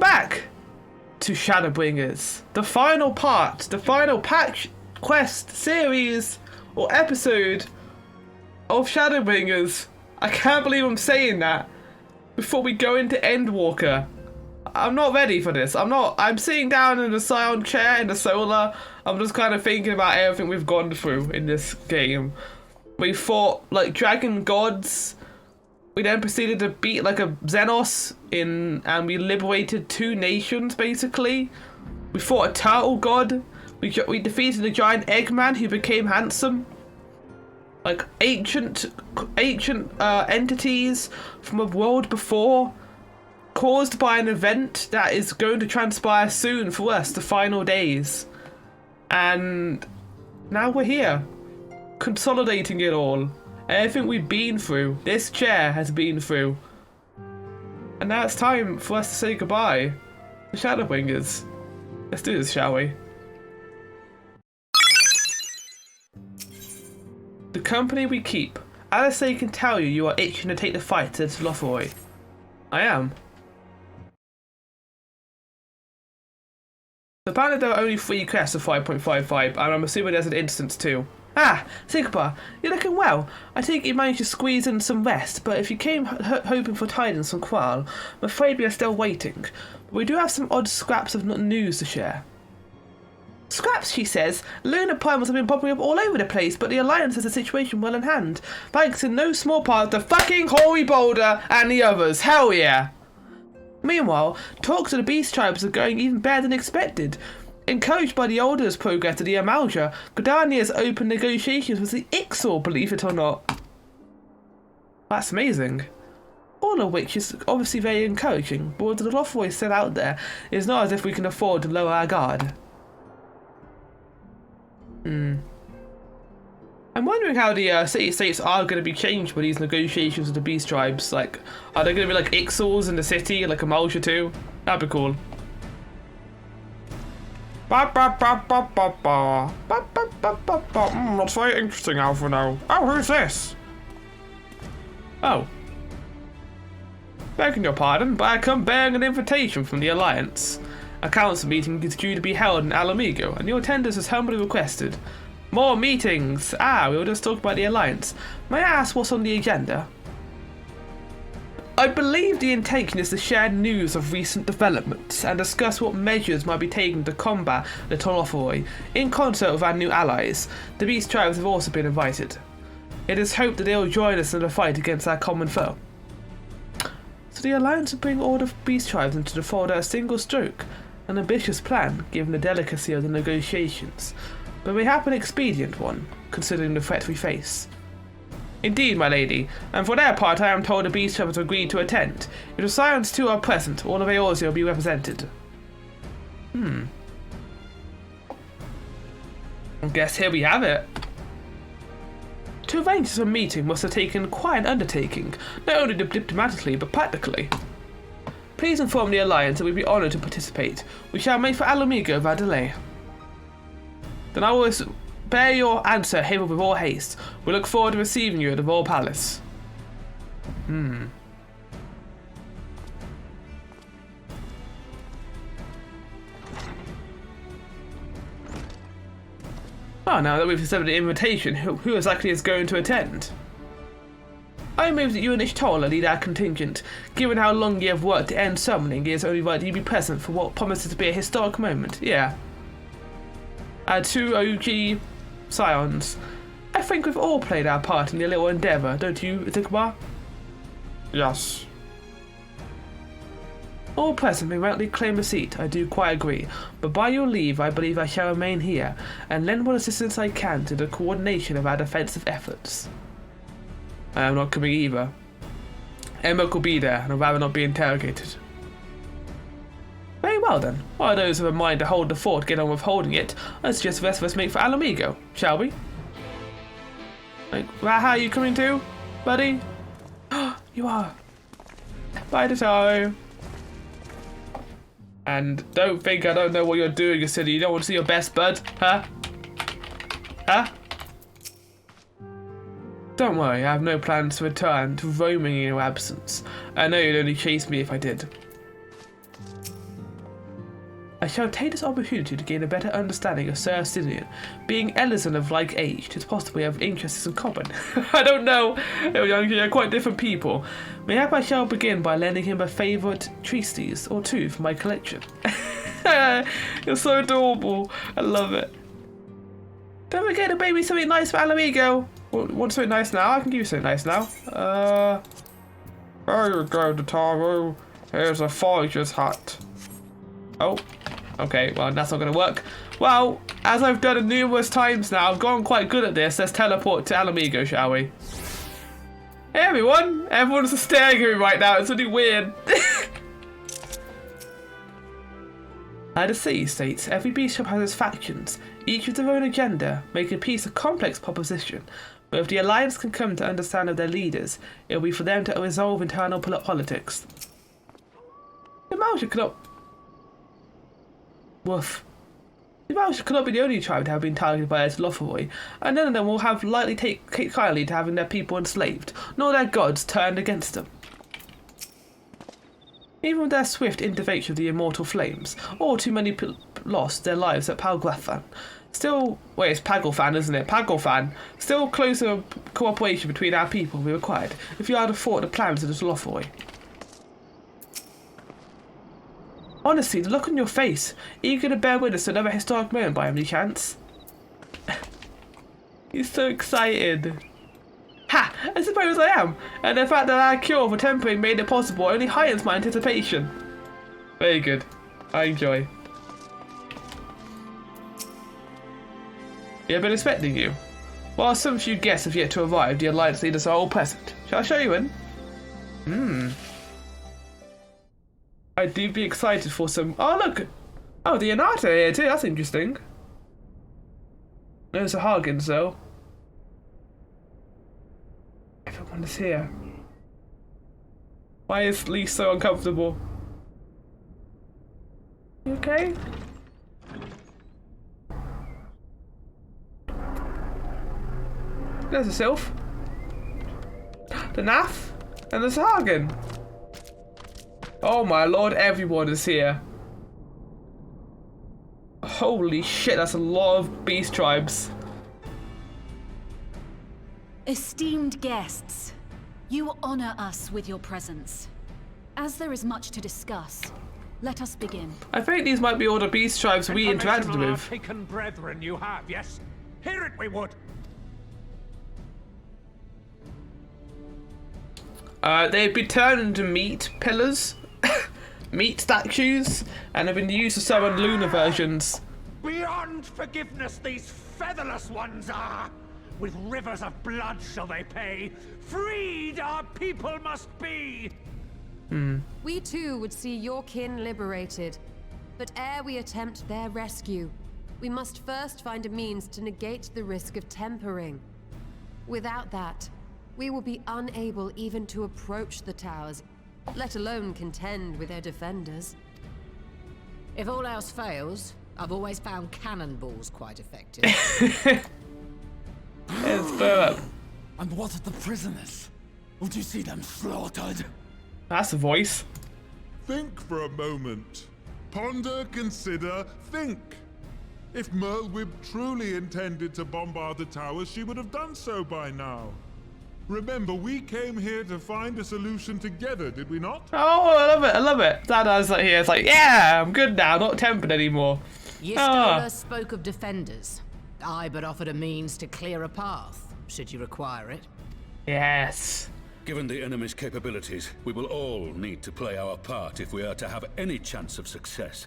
back to Shadowbringers, the final part, the final patch quest series or episode of Shadowbringers. I can't believe I'm saying that before we go into Endwalker. I'm not ready for this. I'm sitting down in the Scion chair in the solar. I'm just kind of thinking about everything we've gone through in this game. We fought like dragon gods. We then proceeded to beat like a Xenos and we liberated 2 nations basically. We fought a turtle god. We defeated a giant Eggman who became handsome. Like ancient entities from a world before, caused by an event that is going to transpire soon for us, the final days. And now we're here, consolidating it all. Everything we've been through, this chair has been through. And now it's time for us to say goodbye to Shadowbringers. Let's do this, shall we? The company we keep. Alistair can tell you are itching to take the fight to Lothroy. I am. Apparently there are only 3 quests of 5.55, and I'm assuming there's an instance too. Ah, Sigma, you're looking well. I think you managed to squeeze in some rest, but if you came hoping for tidings from Qual, I'm afraid we are still waiting. But we do have some odd scraps of news to share. Scraps, she says. Lunar primals have been popping up all over the place, but the Alliance has the situation well in hand. Thanks in no small part to fucking Hoary Boulder and the others. Hell yeah! Meanwhile, talks of the Beast Tribes are going even better than expected. Encouraged by the Order's progress to the Amalja, Gridania has opened negotiations with the XIV, believe it or not. That's amazing. All of which is obviously very encouraging, but what the Lothroy said out there is not as if we can afford to lower our guard. I'm wondering how the city states are going to be changed by these negotiations with the Beast Tribes. Like, are there going to be like Ixals in the city, like Amalja too? That'd be cool. That's very interesting, Alphino. Oh, who's this? Oh. Begging your pardon, but I come bearing an invitation from the Alliance. A council meeting is due to be held in Alamigo, and your attendance is humbly requested. More meetings! We were just talking about the Alliance. May I ask what's on the agenda? I believe the intention is to share news of recent developments and discuss what measures might be taken to combat the Lothroy, in concert with our new allies. The Beast Tribes have also been invited. It is hoped that they will join us in the fight against our common foe. So the Alliance will bring all the Beast Tribes into the fold at a single stroke. An ambitious plan, given the delicacy of the negotiations, but mayhap an expedient one, considering the threat we face. Indeed, my lady, and for their part I am told the Beast Tribes have agreed to attend. If the Scions too are present, all of Eorzea will be represented. I guess here we have it. To arrange such a meeting must have taken quite an undertaking, not only diplomatically but practically. Please inform the Alliance that we'd be honoured to participate. We shall make for Alamigo without delay. Then I will bear your answer hither with all haste. We look forward to receiving you at the Royal Palace. Oh, now that we've accepted the invitation, who exactly is going to attend? I move that you and Ishtola lead our contingent. Given how long you have worked to end summoning, it is only right that you be present for what promises to be a historic moment. Yeah. Our 2 OG Scions. I think we've all played our part in the little endeavour, don't you, Itikbar? Yes. All present may rightly claim a seat, I do quite agree, but by your leave I believe I shall remain here, and lend what assistance I can to the coordination of our defensive efforts. I am not coming either. Emmerich will be there, and I'd rather not be interrogated. Very well then. While those who have a mind to hold the fort get on with holding it, I suggest the rest of us make for Alamigo, shall we? How are you coming too, buddy? You are. Bye, Tataru. And don't think I don't know what you're doing, you silly. You don't want to see your best bud, huh? Huh? Don't worry, I have no plans to return to roaming in your absence. I know you'd only chase me if I did. I shall take this opportunity to gain a better understanding of Sir Sinian. Being Ellison of like age, it is possible we have interests in common. I don't know. They're quite different people. Mayhap I shall begin by lending him a favourite treatise or two from my collection. You're so adorable. I love it. Don't forget to bring me something nice for Alamigo. Want something nice now? I can give you something nice now. There you go, Taro. Here's a forager's hat. Oh, okay, well, that's not going to work. Well, as I've done it numerous times now, I've gotten quite good at this. Let's teleport to Alamigo, shall we? Hey, everyone. Everyone's staring at me right now. It's really weird. The city states, every beast shop has its factions, each with their own agenda, making peace a complex proposition. But if the Alliance can come to understand of their leaders, it will be for them to resolve internal politics. The Malja cannot... Woof. The Malja cannot be the only tribe to have been targeted by this Lotharoy, and none of them will have likely take kindly to having their people enslaved, nor their gods turned against them. Even with their swift intervention of the immortal flames, all too many lost their lives at Palgrathan. Still, wait, it's Paglfan, isn't it? Paglfan. Still closer cooperation between our people will be required if you are to thwart the plans of this Lotharoy. Honestly, the look on your face, eager to bear witness to another historic moment by any chance. He's so excited. Ha! I suppose I am, and the fact that our cure for tempering made it possible only heightens my anticipation. Very good. I enjoy. Yeah, I've been expecting you. While some few guests have yet to arrive, the Alliance leaders are all present. Shall I show you in? I do be excited for some... Oh, look! Oh, the Anata here too, that's interesting. There's a Hargans, though. Everyone is here. Why is Lee so uncomfortable? You okay? There's a Sylph. The Nath. And there's a Hargan. Oh my lord, everyone is here. Holy shit, that's a lot of beast tribes. Esteemed guests, you honor us with your presence. As there is much to discuss, let us begin. I think these might be all the beast tribes we interacted with. Taken brethren you have, yes? Hear it we would. They've been turned into meat pillars, meat statues, and have been used to summon lunar versions. Beyond forgiveness these featherless ones are. With rivers of blood shall they pay. Freed our people must be. We too would see your kin liberated. But ere we attempt their rescue, we must first find a means to negate the risk of tempering. Without that, we will be unable even to approach the towers, let alone contend with their defenders. If all else fails, I've always found cannonballs quite effective. Let's blow up. And what of the prisoners? Would you see them slaughtered? That's a voice. Think for a moment. Ponder, consider, think. If Merlwyb truly intended to bombard the towers, she would have done so by now. Remember, we came here to find a solution together, did we not? Oh, I love it, I love it. Dada's like here, it's like, yeah, I'm good now, not tempered anymore. Yestola spoke of defenders. I but offered a means to clear a path, should you require it. Yes. Given the enemy's capabilities, we will all need to play our part if we are to have any chance of success.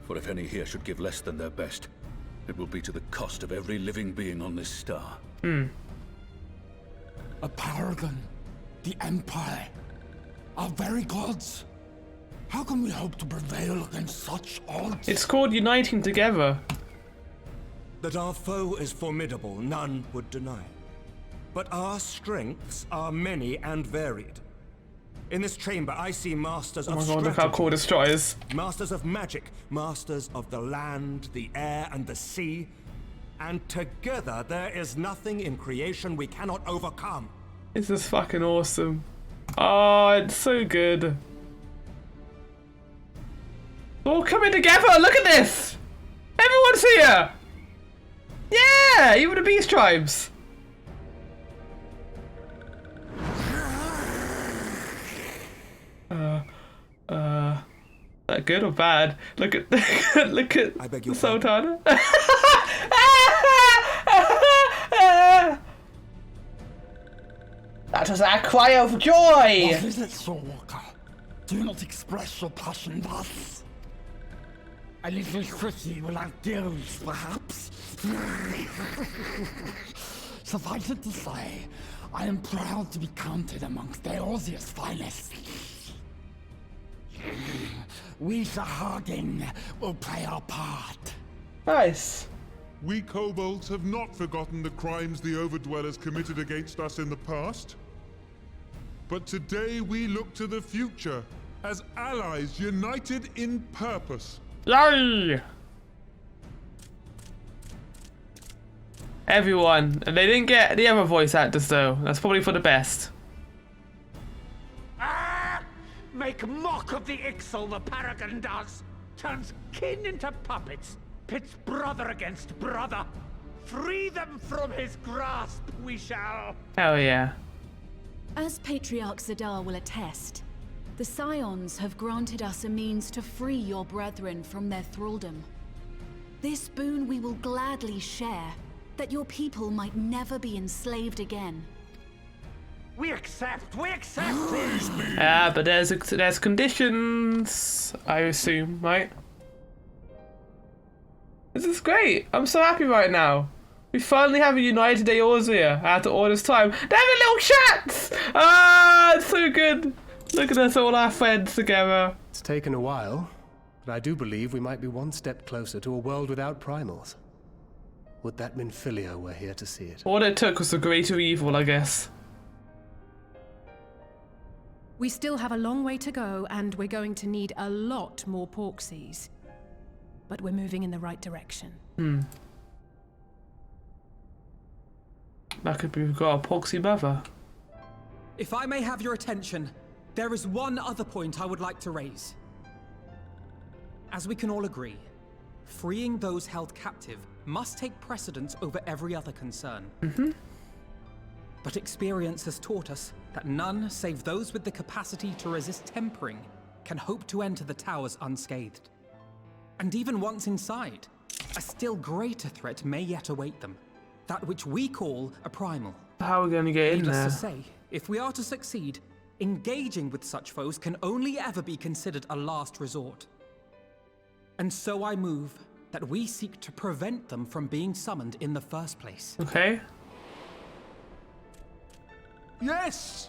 For if any here should give less than their best, it will be to the cost of every living being on this star. A paragon, the Empire, our very gods. How can we hope to prevail against such odds? It's called Uniting Together. That our foe is formidable, none would deny. But our strengths are many and varied. In this chamber, I see masters of strategy, look how cool this shot is. masters of magic, masters of the land, the air, and the sea. And together, there is nothing in creation we cannot overcome. This is fucking awesome. Oh, it's so good. We're all coming together. Look at this. Everyone's here. Yeah, even the beast tribes. That good or bad? Look at look at I beg your Sultana. That was our cry of joy. What is it, Sir Walker? Do not express your passion thus. A little city without gills, perhaps? Suffice it to say, I am proud to be counted amongst Eorzea's finest. We Sahagin will play our part. Nice. We kobolds have not forgotten the crimes the Overdwellers committed against us in the past. But today we look to the future as allies united in purpose. Yay! Everyone, and they didn't get the other voice actors though. That's probably for the best. Make mock of the Ixal the Paragon does. Turns kin into puppets. Pits brother against brother. Free them from his grasp, we shall. Hell yeah. As Patriarch Zadar will attest, the Scions have granted us a means to free your brethren from their thraldom. This boon we will gladly share, that your people might never be enslaved again. We accept, we accept. Yeah, but there's conditions, I assume, right? This is great. I'm so happy right now. We finally have a united Eorzea after all this time. They're having little chats! Ah, it's so good. Look at us, all our friends together. It's taken a while, but I do believe we might be one step closer to a world without primals. Would that Minfilia were here to see it. All it took was the greater evil, I guess. We still have a long way to go, and we're going to need a lot more Porksies. But we're moving in the right direction. That could be, we've got a Porksy mother. If I may have your attention, there is one other point I would like to raise. As we can all agree, freeing those held captive must take precedence over every other concern. But experience has taught us that none save those with the capacity to resist tempering can hope to enter the towers unscathed. And even once inside, a still greater threat may yet await them. That which we call a primal. How are we going to get in Needless there? to say, if we are to succeed, engaging with such foes can only ever be considered a last resort. And so I move that we seek to prevent them from being summoned in the first place. Okay. Yes!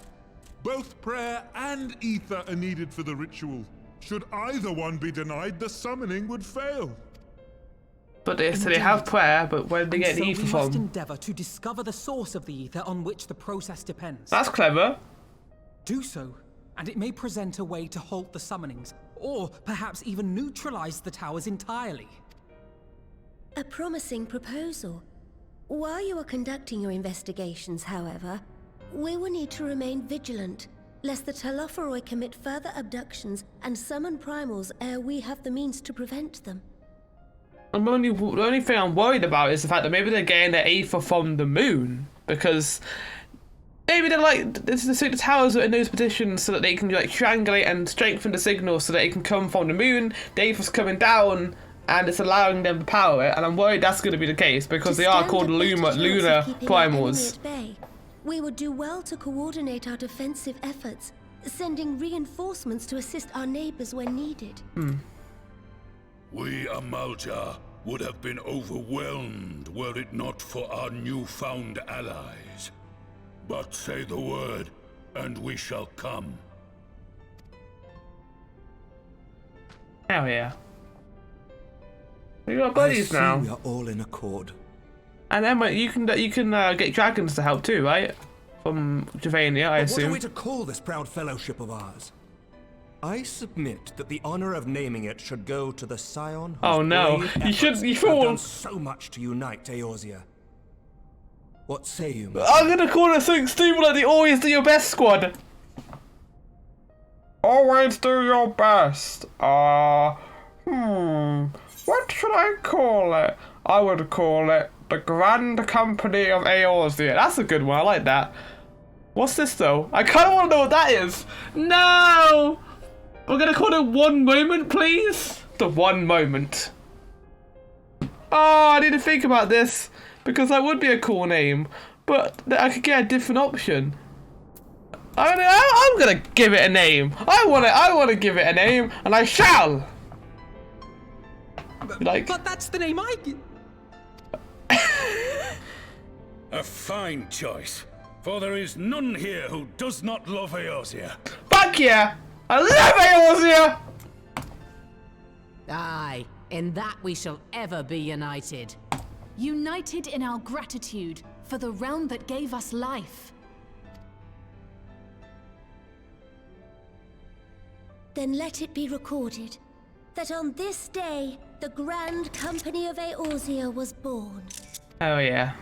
Both prayer and ether are needed for the ritual. Should either one be denied, the summoning would fail. But they have prayer, but where did they get the so ether we must from? endeavor to discover the source of the ether on which the process depends. That's clever. Do so, and it may present a way to halt the summonings, or perhaps even neutralize the towers entirely. A promising proposal. While you are conducting your investigations, however, we will need to remain vigilant, lest the Telophoroi commit further abductions and summon primals ere we have the means to prevent them. The only thing I'm worried about is the fact that maybe they're getting their ether from the moon, because maybe they're like the towers are in those positions so that they can like triangulate and strengthen the signal so that it can come from the moon. The ether's coming down and it's allowing them to power it, and I'm worried that's going to be the case because they are called lunar primals. We would do well to coordinate our defensive efforts, sending reinforcements to assist our neighbors when needed. We Amalja would have been overwhelmed were it not for our newfound allies. But say the word, and we shall come. Hell yeah. We got buddies now. We are all in accord. And then you can get dragons to help too, right? From Javania, I assume. What are we to call this proud fellowship of ours? I submit that the honor of naming it should go to the Scion whose Oh no, you should. You have fool! done so much to unite Eorzea. What say you, Mr. I'm gonna call it something stupid like the Always Do Your Best squad. Always do your best. What should I call it? I would call it the Grand Company of Eorzea. That's a good one. I like that. What's this though? I kind of want to know what that is. No! We're gonna call it One Moment, please? The One Moment. Oh, I need to think about this because that would be a cool name, but I could get a different option. I'm gonna give it a name. I want to give it a name, and I shall. But that's the name I... A fine choice, for there is none here who does not love Eorzea. Fuck yeah! I love Eorzea! Aye, in that we shall ever be united. United in our gratitude for the realm that gave us life. Then let it be recorded that on this day, the Grand Company of Eorzea was born. Oh yeah.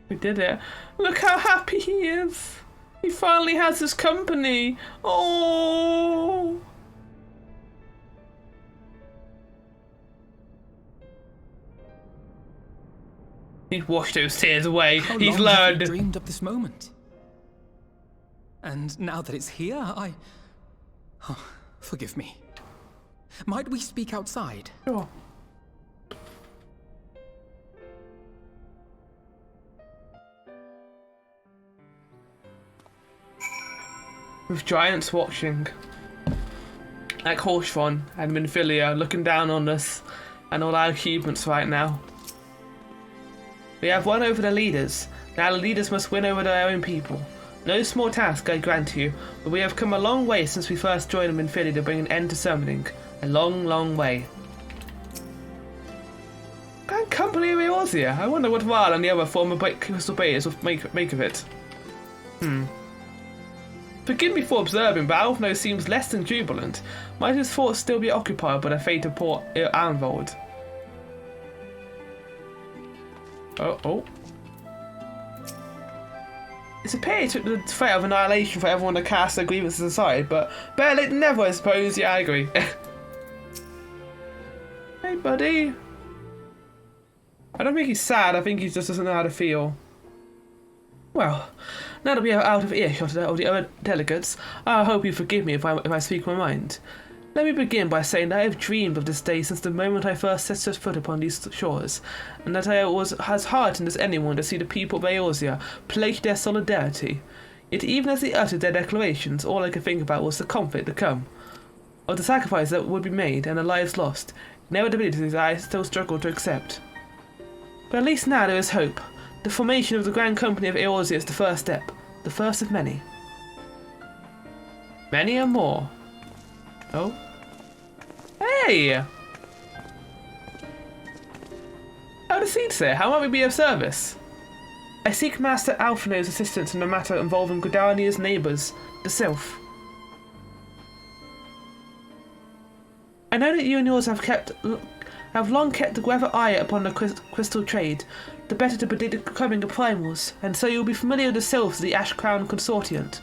We did it. Look how happy he is. He finally has his company. Oh. He's washed those tears away. He's learned. I've dreamed of this moment. And now that it's here, Oh, forgive me. Might we speak outside? Sure. With giants watching, like Horshron and Minfilia looking down on us and all our achievements right now. We have won over the leaders. Now the leaders must win over their own people. No small task, I grant you, but we have come a long way since we first joined Minfilia to bring an end to summoning. A long, long way. Grand Company of Eorzea. I wonder what Val and the other former Crystal Bayers will make of it. Forgive me for observing, but Alphino seems less than jubilant. Might his thoughts still be occupied by the fate of poor Anvold? Oh. It's a pity took the threat of annihilation for everyone to cast their grievances aside, but better late than never, I suppose. Yeah, I agree. Hey, buddy. I don't think he's sad. I think he just doesn't know how to feel. Well, now that we are out of earshot of the other delegates, I hope you forgive me if I speak my mind. Let me begin by saying that I have dreamed of this day since the moment I first set foot upon these shores, and that I was as heartened as anyone to see the people of Eorzea pledge their solidarity. Yet even as they uttered their declarations, all I could think about was the conflict to come, of the sacrifice that would be made and the lives lost, inevitabilities that I still struggle to accept. But at least now there is hope. The formation of the Grand Company of Eorzea is the first step, the first of many. Many or more. Oh. Hey! How does Seed say? How might we be of service? I seek Master Alphino's assistance in a matter involving Gridania's neighbours, the Sylph. I know that you and yours have long kept a clever eye upon the crystal trade, the better to predict the coming of primals, and so you'll be familiar with the Sylphs of the Ash Crown Consortium.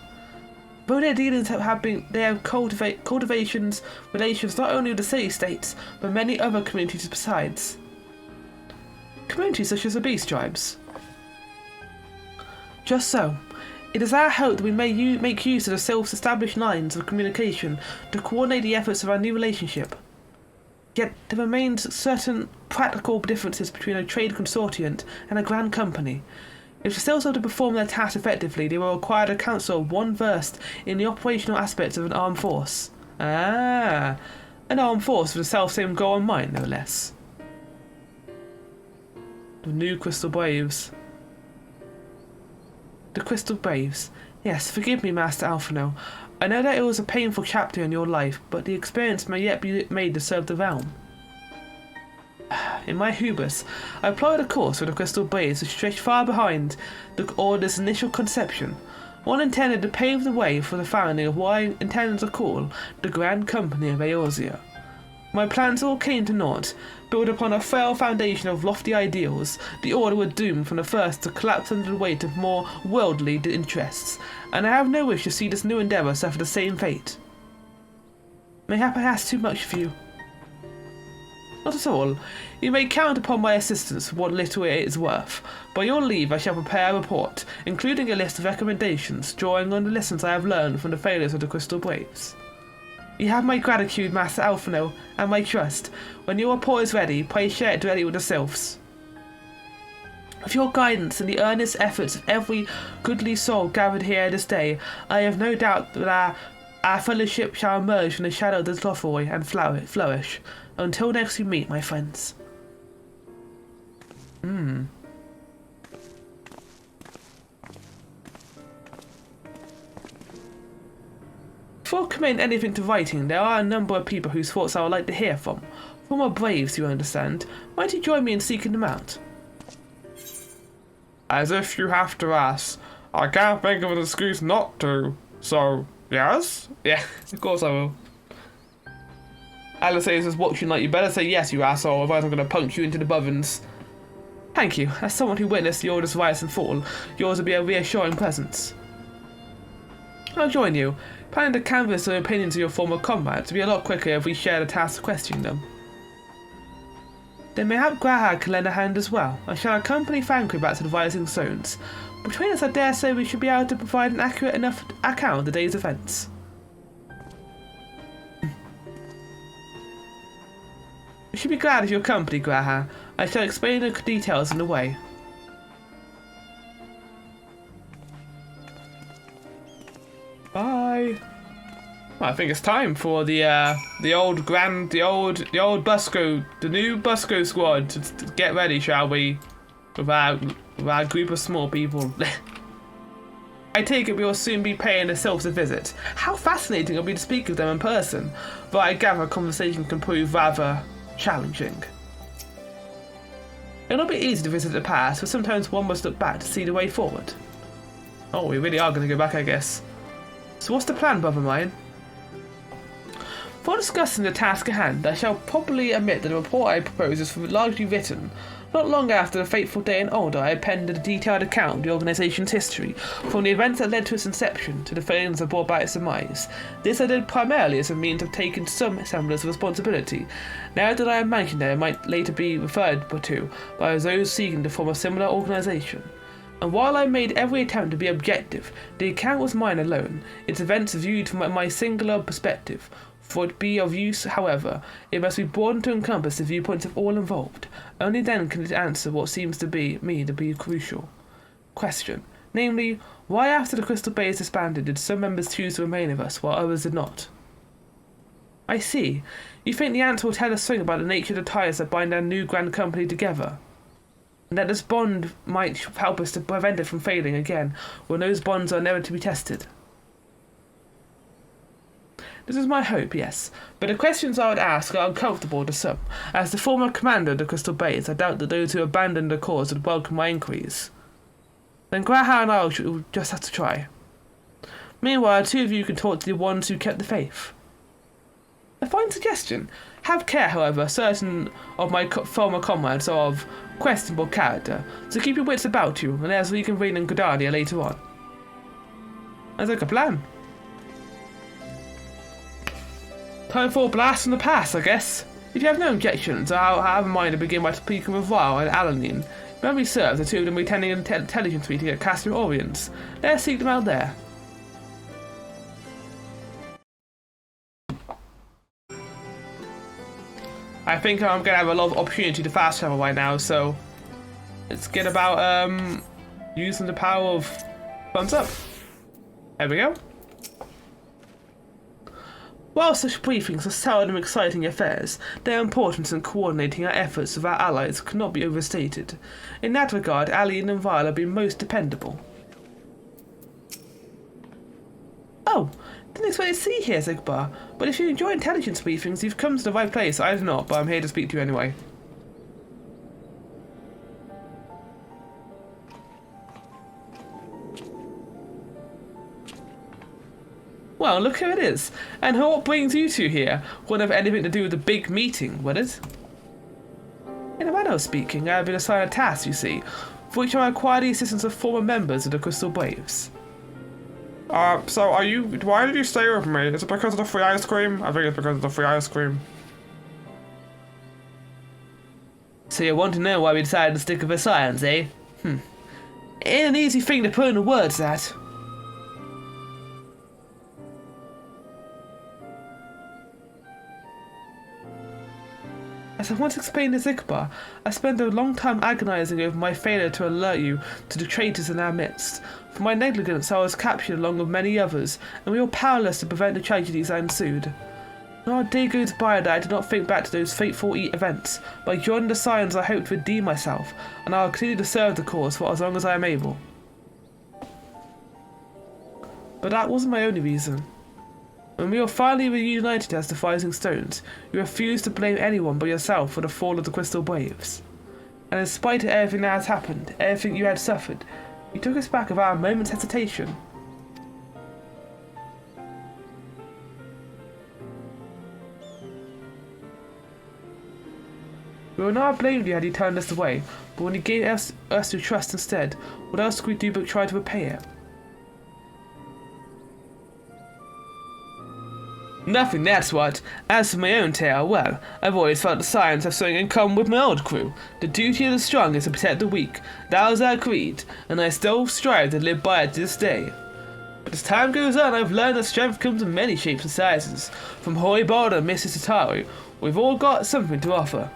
Though their dealings they have cultivations, relations not only with the city-states, but many other communities besides. Communities such as the Beast Tribes. Just so. It is our hope that we may make use of the self-established lines of communication to coordinate the efforts of our new relationship. Yet there remains certain practical differences between a trade consortium and a grand company. If the Sylphs are to perform their tasks effectively, they will require the council of one versed in the operational aspects of an armed force. Ah, an armed force with the self-same goal in mind, no less. The new Crystal Braves. The Crystal Braves. Yes, forgive me, Master Alphino. I know that it was a painful chapter in your life, but the experience may yet be made to serve the realm. In my hubris, I applied a course for the Crystal Braves which stretched far behind the Order's initial conception, one intended to pave the way for the founding of what I intended to call the Grand Company of Eorzea. My plans all came to naught. Built upon a frail foundation of lofty ideals, the Order were doomed from the first to collapse under the weight of more worldly interests, and I have no wish to see this new endeavour suffer the same fate. Mayhap I ask too much of you. Not at all. You may count upon my assistance for what little it is worth. By your leave, I shall prepare a report, including a list of recommendations, drawing on the lessons I have learned from the failures of the Crystal Braves. You have my gratitude, Master Alphino, and my trust. When your report is ready, pray share it directly with the Sylphs. With your guidance and the earnest efforts of every goodly soul gathered here this day, I have no doubt that our fellowship shall emerge from the shadow of the Lothloroi and flourish. Until next we meet, my friends. Before committing anything to writing, there are a number of people whose thoughts I would like to hear from. Former Braves, you understand. Why don't you join me in seeking them out? As if you have to ask. I can't think of an excuse not to. So, yes? Yeah, of course I will. Alice is watching like you better say yes, you asshole, otherwise I'm going to punch you into the bovins. Thank you. As someone who witnessed the Order's rise and fall, yours will be a reassuring presence. I'll join you. Planning to canvass the opinions of your former comrades will be a lot quicker if we share the task of questioning them. Then mayhap Grahag can lend a hand as well. I shall accompany Thancred back to the Rising Zones. Between us, I dare say we should be able to provide an accurate enough account of the day's events. You should be glad of your company, Grahag. I shall explain the details in the way. Bye. Well, I think it's time for the new Busco squad to get ready, shall we? With our group of small people. I take it we will soon be paying the Sylphs a visit. How fascinating it'll be to speak with them in person, but I gather a conversation can prove rather challenging. It'll not be easy to visit the past, but sometimes one must look back to see the way forward. Oh, we really are going to go back, I guess. So what's the plan, brother mine? For discussing the task at hand, I shall probably admit that the report I propose is largely written. Not long after the fateful day in Alder, I penned a detailed account of the organisation's history, from the events that led to its inception to the failings that brought about its demise. This I did primarily as a means of taking some semblance of responsibility. Now that I imagine that it might later be referred to by those seeking to form a similar organisation. And while I made every attempt to be objective, the account was mine alone, its events viewed from my singular perspective. For it to be of use, however, it must be broadened to encompass the viewpoints of all involved. Only then can it answer what seems to be crucial question. Namely, why after the Crystal Bay is disbanded did some members choose to remain with us while others did not? I see. You think the answer will tell us something about the nature of the ties that bind our new grand company together? And that this bond might help us to prevent it from failing again, when those bonds are never to be tested. This is my hope, yes, but the questions I would ask are uncomfortable to some. As the former commander of the Crystal Bays, I doubt that those who abandoned the cause would welcome my inquiries. Then Grahag and I will just have to try. Meanwhile, two of you can talk to the ones who kept the faith. A fine suggestion. Have care, however, certain of my former comrades are of questionable character, so keep your wits about you, and as we can read in Gridania later on. Sounds like a plan. Time for a blast from the past, I guess. If you have no objections, I'll have in mind to begin by speaking with Ryle and Alanin. Memory serves, the two of them will be attending an intelligence meeting at Castle Orients. Let's seek them out there. I think I'm going to have a lot of opportunity to fast travel right now, so let's get about using the power of thumbs up. There we go. While such briefings are seldom exciting affairs, their importance in coordinating our efforts with our allies cannot be overstated. In that regard, Alien and Vile have been most dependable. Oh, didn't expect to see you here, Zigbar, but if you enjoy intelligence briefings, you've come to the right place. I do not, but I'm here to speak to you anyway. Well, look who it is. And what brings you two here? Wouldn't have anything to do with the big meeting, would it? In a manner of speaking, I have been assigned a task, you see, for which I require the assistance of former members of the Crystal Braves. So why did you stay with me? Is it because of the free ice cream? I think it's because of the free ice cream. So you want to know why we decided to stick with science, eh? Ain't an easy thing to put into words, that. As I once explained to Zikbar, I spent a long time agonizing over my failure to alert you to the traitors in our midst. For my negligence, I was captured along with many others, and we were powerless to prevent the tragedies that ensued. Not a day goes by that I did not think back to those fateful events. By joining the Scions, I hope to redeem myself, and I will continue to serve the cause for as long as I am able. But that wasn't my only reason. When we were finally reunited as the Rising Stones, you refused to blame anyone but yourself for the fall of the Crystal Waves. And in spite of everything that has happened, everything you had suffered, you took us back without a moment's hesitation. We would not have blamed you had you turned us away, but when you gave us your trust instead, what else could we do but try to repay it? Nothing, that's what. As for my own tale, well, I've always felt the Scions have something in common with my old crew. The duty of the strong is to protect the weak. That was our creed, and I still strive to live by it to this day. But as time goes on, I've learned that strength comes in many shapes and sizes. From Holy Balder and Mrs. Satari, we've all got something to offer.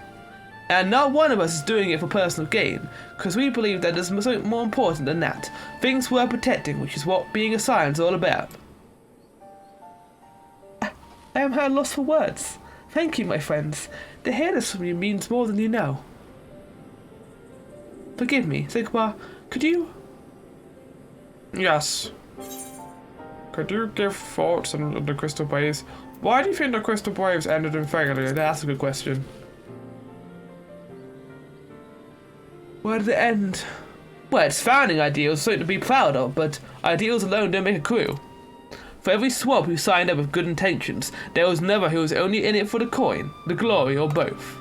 And not one of us is doing it for personal gain, because we believe that there's something more important than that. Things worth protecting, which is what being a Scion is all about. I am at a loss for words. Thank you, my friends. To hear this from you means more than you know. Forgive me, Zikbar, could you... Yes. Could you give thoughts on the Crystal Waves? Why do you think the Crystal Waves ended in failure? That's a good question. Where did it end? Well, its founding ideals are something to be proud of, but ideals alone don't make a crew. For every swab who signed up with good intentions, there was another who was only in it for the coin, the glory, or both.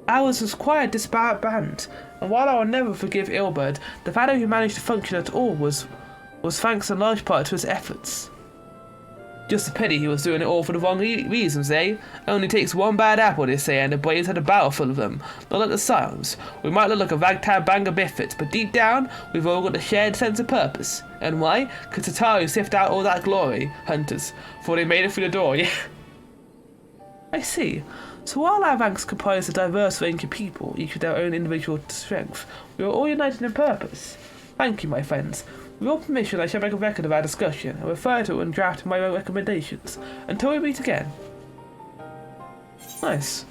Ours was quite a disparate band, and while I will never forgive Ilberd, the fact that he managed to function at all was thanks in large part to his efforts. Just a pity he was doing it all for the wrong reasons, eh? Only takes one bad apple, they say, and the Braves had a barrel full of them. Not like the Scions. We might look like a ragtag band of misfits, but deep down, we've all got a shared sense of purpose. And why? Because Tatari sift out all that glory, hunters, before they made it through the door, yeah? I see. So while our ranks comprise a diverse range of people, each with their own individual strength, we are all united in purpose. Thank you, my friends. With your permission, I shall make a record of our discussion and refer to it when drafting my own recommendations. Until we meet again. Nice.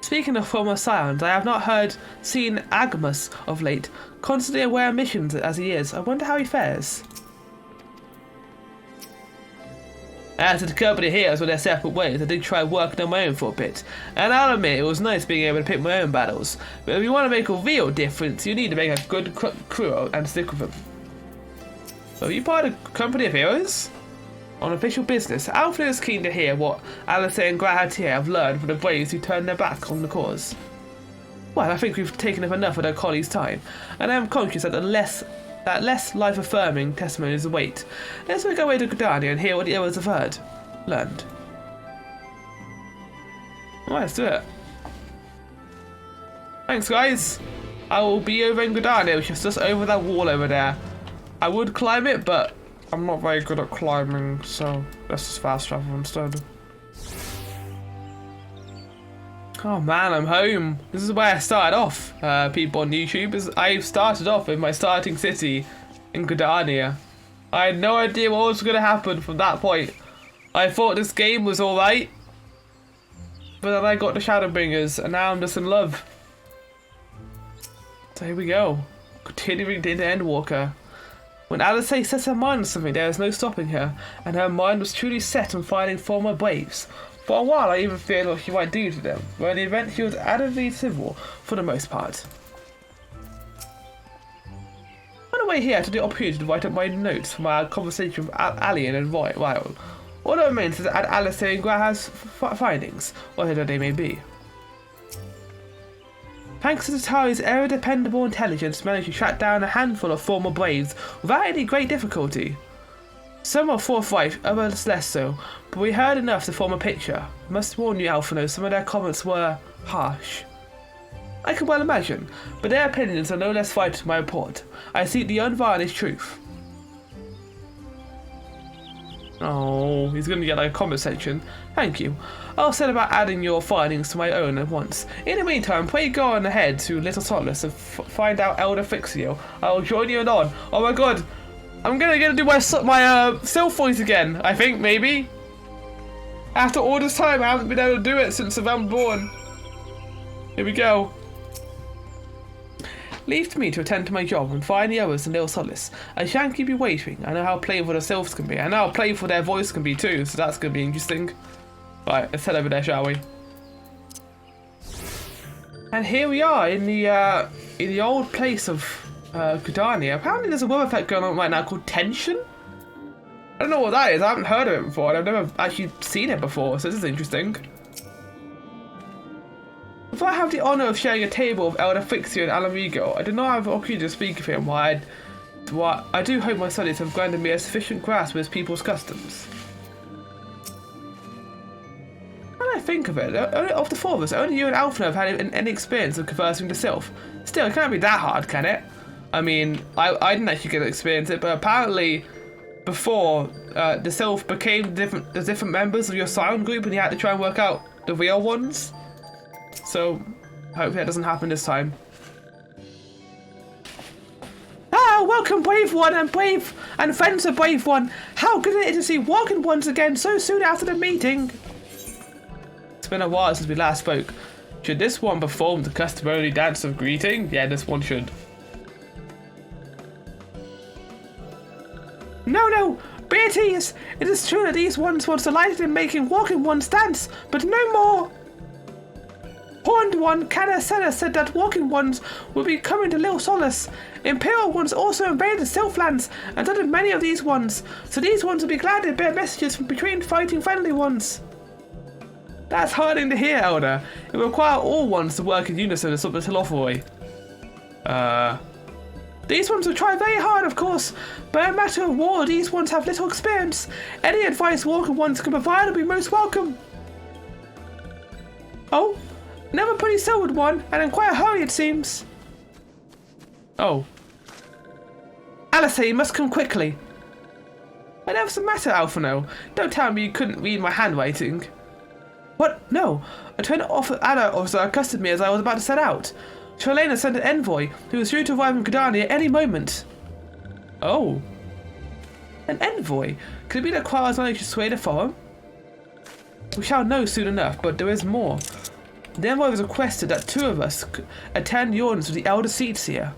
Speaking of former Scions, I have not seen Agmus of late, constantly aware of missions as he is. I wonder how he fares. As the company here is with their separate ways, I did try working on my own for a bit, and I'll admit it was nice being able to pick my own battles, but if you want to make a real difference, you need to make a good crew and stick with them. So are you part of the Company of Heroes? On official business, Alfred is keen to hear what Alice and Grahatier have learned from the Braves who turned their back on the cause. Well, I think we've taken up enough of their colleagues' time, and I am conscious that less life-affirming testimonies await. Let's make our way to Gridania and hear what the others have learned. Alright, let's do it. Thanks, guys. I will be over in Gridania, which is just over that wall over there. I would climb it, but I'm not very good at climbing, so let's just fast travel instead. Oh man, I'm home. This is where I started off, people on YouTube. I started off in my starting city in Gridania. I had no idea what was going to happen from that point. I thought this game was alright, but then I got the Shadowbringers, and now I'm just in love. So here we go. Continuing into Endwalker. When Alice sets her mind on something, there is no stopping her, and her mind was truly set on finding former Braves. For a while, I even feared what she might do to them, but in the event, she was adamantly civil for the most part. On the way here, I took the opportunity to write up my notes from our conversation with Alien and Ryle. All that remains is to add Alistair and Graham's findings, whatever they may be. Thanks to Tatari's ever-dependable intelligence, managed to track down a handful of former Braves without any great difficulty. Some were forthright, others less so, but we heard enough to form a picture. I must warn you, Alphino, some of their comments were harsh. I can well imagine, but their opinions are no less vital to my report. I seek the unvarnished truth. Oh, he's going to get like a comment section. Thank you. I'll set about adding your findings to my own at once. In the meantime, pray go on ahead to Little Solace and find out Elder Fixio. I'll join you anon. Oh my god, I'm gonna do my self voice again. I think maybe. After all this time, I haven't been able to do it since I'm born. Here we go. Leave to me to attend to my job and find the others in Little Solace. I shan't keep you waiting. I know how playful the sylphs can be. I know how playful their voice can be too, so that's going to be interesting. Right, let's head over there, shall we? And here we are in the old place of Gridania. Apparently there's a weather effect going on right now called tension. I don't know what that is. I haven't heard of it before, and I've never actually seen it before, so this is interesting. If I have the honour of sharing a table with Elder Fixio and Alamigo, I do not have the opportunity to speak of him. Why I do hope my studies have granted me a sufficient grasp of his people's customs. When I think of it, of the four of us, only you and Alphino have had any experience of conversing with the sylph. Still, it can't be that hard, can it? I mean, I didn't actually get to experience it, but apparently before the sylph became the different members of your silent group and you had to try and work out the real ones. So, hopefully that doesn't happen this time. Ah, welcome Brave One and friends of Brave One. How good it is to see walking ones again so soon after the meeting. It's been a while since we last spoke. Should this one perform the customary dance of greeting? Yeah, this one should. No, be at ease. It is true that these ones were delighted in making walking ones dance, but no more. Horned One, Canacena, said that walking ones will be coming to Little Solace. Imperial ones also invaded the Sylphlands, and so did many of these ones, so these ones will be glad to bear messages from between fighting friendly ones. That's heartening to hear, Elder. It will require all ones to work in unison to stop the Telopheroi. These ones will try very hard, of course, but in a matter of war, these ones have little experience. Any advice walking ones can provide will be most welcome. Oh? Never pretty silvered one, and in quite a hurry it seems. Oh. Alistair, you must come quickly. Whatever's the matter, Alphino? Don't tell me you couldn't read my handwriting. What? No. A train officer accosted me as I was about to set out. Charlena sent an envoy who was due to arrive in Gridania at any moment. Oh. An envoy? Could it be that Quara's managed to sway the forum? We shall know soon enough, but there is more. The envoy was requested that two of us attend the audience with the Elder Seedseer.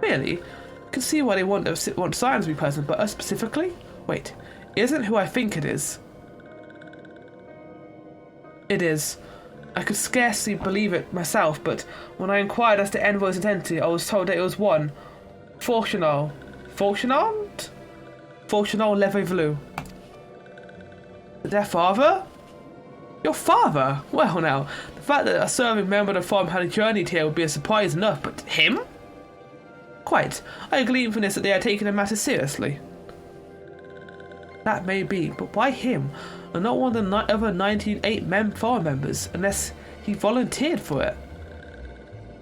Really? I can see why they want Science to be present, but us specifically? Wait, isn't who I think it is. It is. I could scarcely believe it myself, but when I inquired as to envoy's identity, I was told that it was one Fortunal Levevelu. Their father? Your father? Well now, the fact that a serving member of the farm had journeyed here would be a surprise enough, but him? Quite. I glean from this that they are taking the matter seriously. That may be, but why him, and not one of the other 98 farm members, unless he volunteered for it?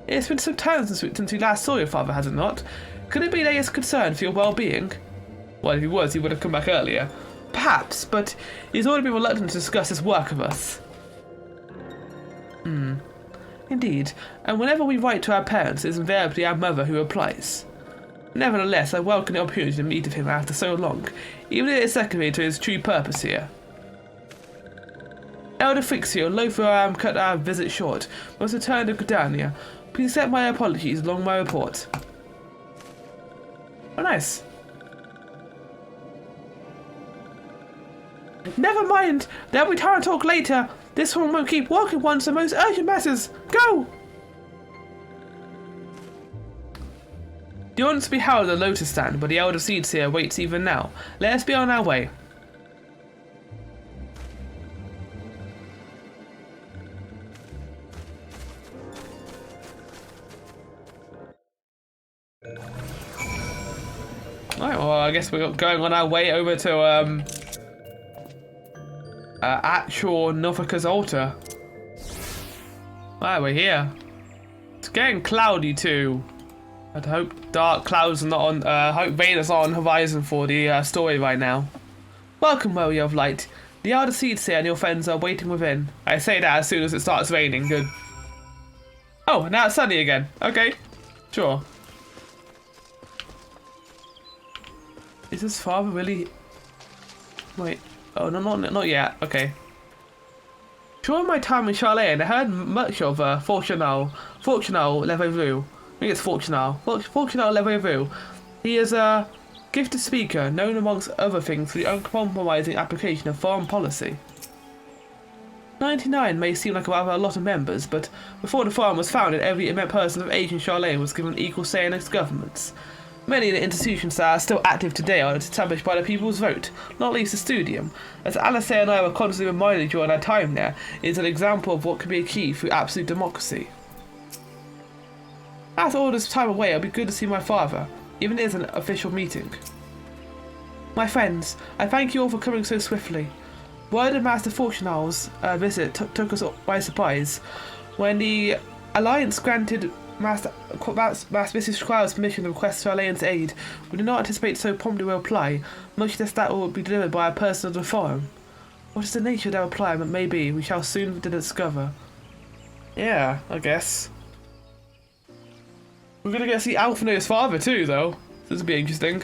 It's been some time since we last saw your father, has it not? Could it be that he is concerned for your well-being? Well, if he was, he would have come back earlier. Perhaps, but he's already been reluctant to discuss his work with us. Indeed, and whenever we write to our parents, it is invariably our mother who replies. Nevertheless, I welcome the opportunity to meet with him after so long, even if it is secondary to his true purpose here. Elder Fixio, loath I am cut our visit short, must return to Gridania. Please accept my apologies along my report. Oh, nice. Never mind, there'll be time to talk later. This one won't keep walking ones the most urgent matters. Go! The audience will be held at the Lotus Stand, but the Elder Seedseer waits even now. Let us be on our way. Right, well, I guess we're going on our way over to actual Norfolka's altar. Right, we're here. It's getting cloudy too. I hope dark clouds are not on. Hope rain is not on horizon for the story right now. Welcome, warrior of light. The elder seeds here and your friends are waiting within. I say that as soon as it starts raining. Good. Oh, now it's sunny again. Okay, sure. Is his father really? Wait. Oh no, not yet. Okay. During my time in Charlene, I heard much of Fortunal Levervue. I think it's Fortunal Levervue. He is a gifted speaker, known amongst other things for the uncompromising application of foreign policy. 99 may seem like a lot of members, but before the forum was founded, every person of age in Charlene was given equal say in its governments. Many of the institutions that are still active today are established by the people's vote, not least the Studium. As Alistair and I were constantly reminded during our time there, it is an example of what can be achieved through absolute democracy. After all this time away, it'll be good to see my father, even if it is an official meeting. My friends, I thank you all for coming so swiftly. Word of Master Fortunal's visit took us by surprise. When the Alliance granted Master Mrs. Squire's permission to request Charlene's aid, we do not anticipate so promptly a reply, much less that will be delivered by a person of the forum. What is the nature of that reply may be, we shall soon discover. Yeah, I guess. We're gonna get to see Alphina's father too, though. This will be interesting.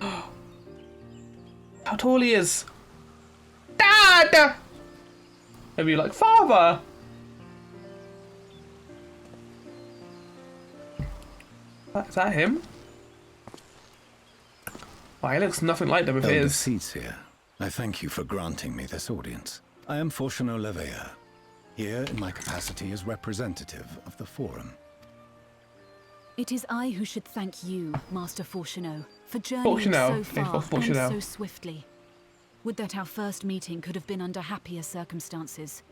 How tall he is. Dad! Maybe like, father! Is that him? Well, he looks nothing like them if it Elder is. Seats here. I thank you for granting me this audience. I am Fortuno Leveilleur, here in my capacity as representative of the Forum. It is I who should thank you, Master Fortuno, for journeying so far and so swiftly. Would that our first meeting could have been under happier circumstances.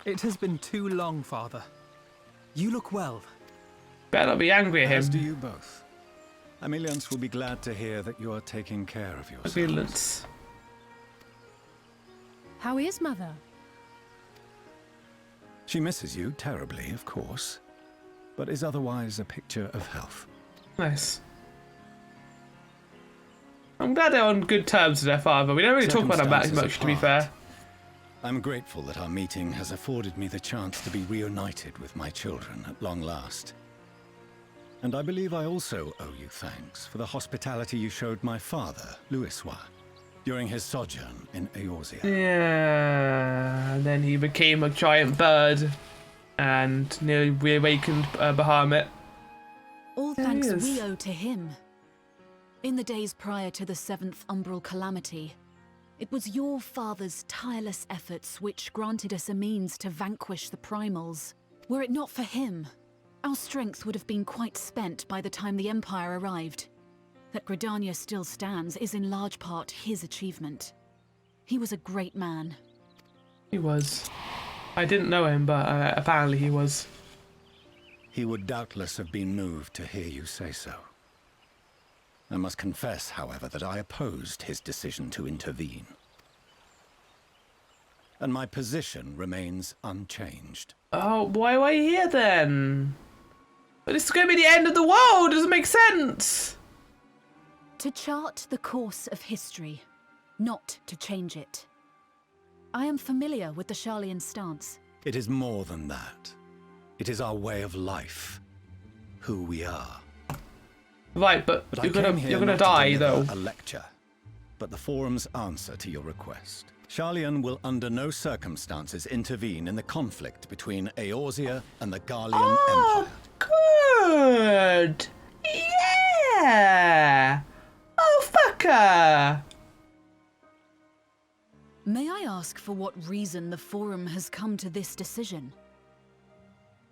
It has been too long, Father. You look well. Better not be angry at him. As do you both. Ameliance will be glad to hear that you are taking care of yourself. Ameliance. How is Mother? She misses you terribly, of course, but is otherwise a picture of health. Nice. I'm glad they're on good terms with their father. We don't really talk about him that much, to be fair. I'm grateful that our meeting has afforded me the chance to be reunited with my children at long last. And I believe I also owe you thanks for the hospitality you showed my father, Louisois, during his sojourn in Eorzea. Yeah, and then he became a giant bird and nearly reawakened Bahamut. All thanks we owe to him. In the days prior to the 7th Umbral Calamity, it was your father's tireless efforts which granted us a means to vanquish the primals. Were it not for him, our strength would have been quite spent by the time the Empire arrived. That Gridania still stands is in large part his achievement. He was a great man. He was. I didn't know him, but apparently he was. He would doubtless have been moved to hear you say so. I must confess, however, that I opposed his decision to intervene. And my position remains unchanged. Oh, why are you here then? This is going to be the end of the world! Doesn't make sense! To chart the course of history, not to change it. I am familiar with the Charlian stance. It is more than that. It is our way of life. Who we are. Right, but you're gonna die, though. A lecture, but the Forum's answer to your request. Charlian will under no circumstances intervene in the conflict between Eorzea and the Garlean Empire. Good! Yeah! Oh, fucker! May I ask for what reason the Forum has come to this decision?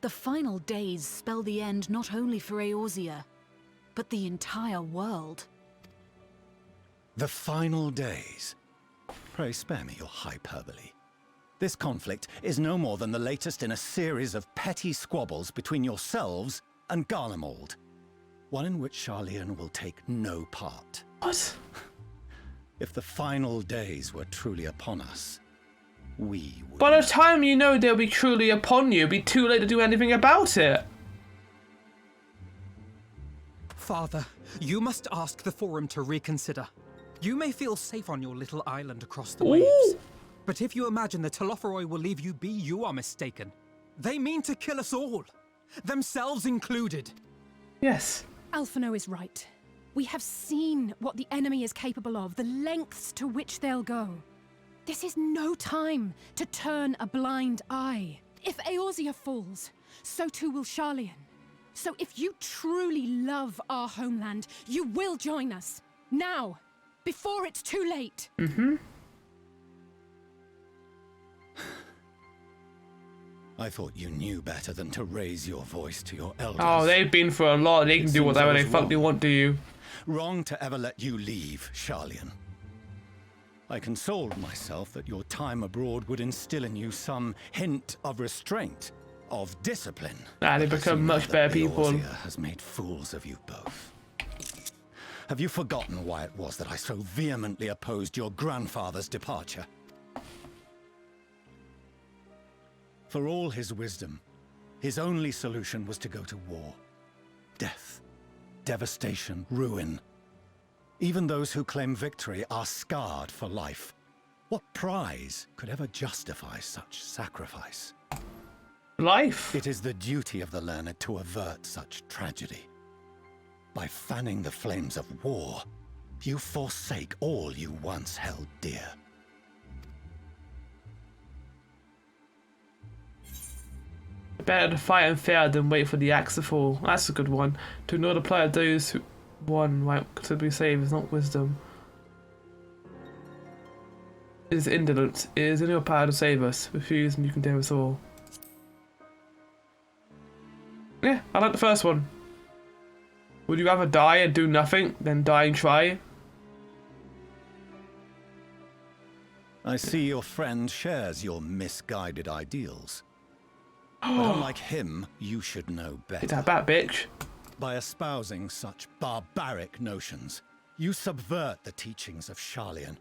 The final days spell the end not only for Eorzea, but the entire world. The final days? Pray spare me your hyperbole. This conflict is no more than the latest in a series of petty squabbles between yourselves and Garlemald. One in which Charlian will take no part. What? If the final days were truly upon us, we would... By the time you know they'll be truly upon you, it'll be too late to do anything about it. Father, you must ask the Forum to reconsider. You may feel safe on your little island across the waves. But if you imagine the Telophoroi will leave you be, you are mistaken. They mean to kill us all. Themselves included. Yes. Alphino is right. We have seen what the enemy is capable of, the lengths to which they'll go. This is no time to turn a blind eye. If Eorzea falls, so too will Charlian. So if you truly love our homeland, you will join us. Now, before it's too late. Mm-hmm. I thought you knew better than to raise your voice to your elders. Oh, they've been through a lot. They can do whatever they fuck they want to you. Wrong to ever let you leave, Charlian. I consoled myself that your time abroad would instill in you some hint of restraint, of discipline. They become much better people. Eorzea has made fools of you both. Have you forgotten why it was that I so vehemently opposed your grandfather's departure? For all his wisdom, his only solution was to go to war. Death, devastation, ruin. Even those who claim victory are scarred for life. What prize could ever justify such sacrifice? Life. It is the duty of the learned to avert such tragedy. By fanning the flames of war, you forsake all you once held dear. Better to fight and fair than wait for the axe to fall. That's a good one. To ignore the plight of those who won might consider be saved is not wisdom. It is indolence. It is in your power to save us. Refuse and you condemn us all. Yeah, I like the first one. Would you rather die and do nothing than die and try? I see your friend shares your misguided ideals. But unlike him, you should know better. It's that bat bitch. By espousing such barbaric notions, you subvert the teachings of Charlian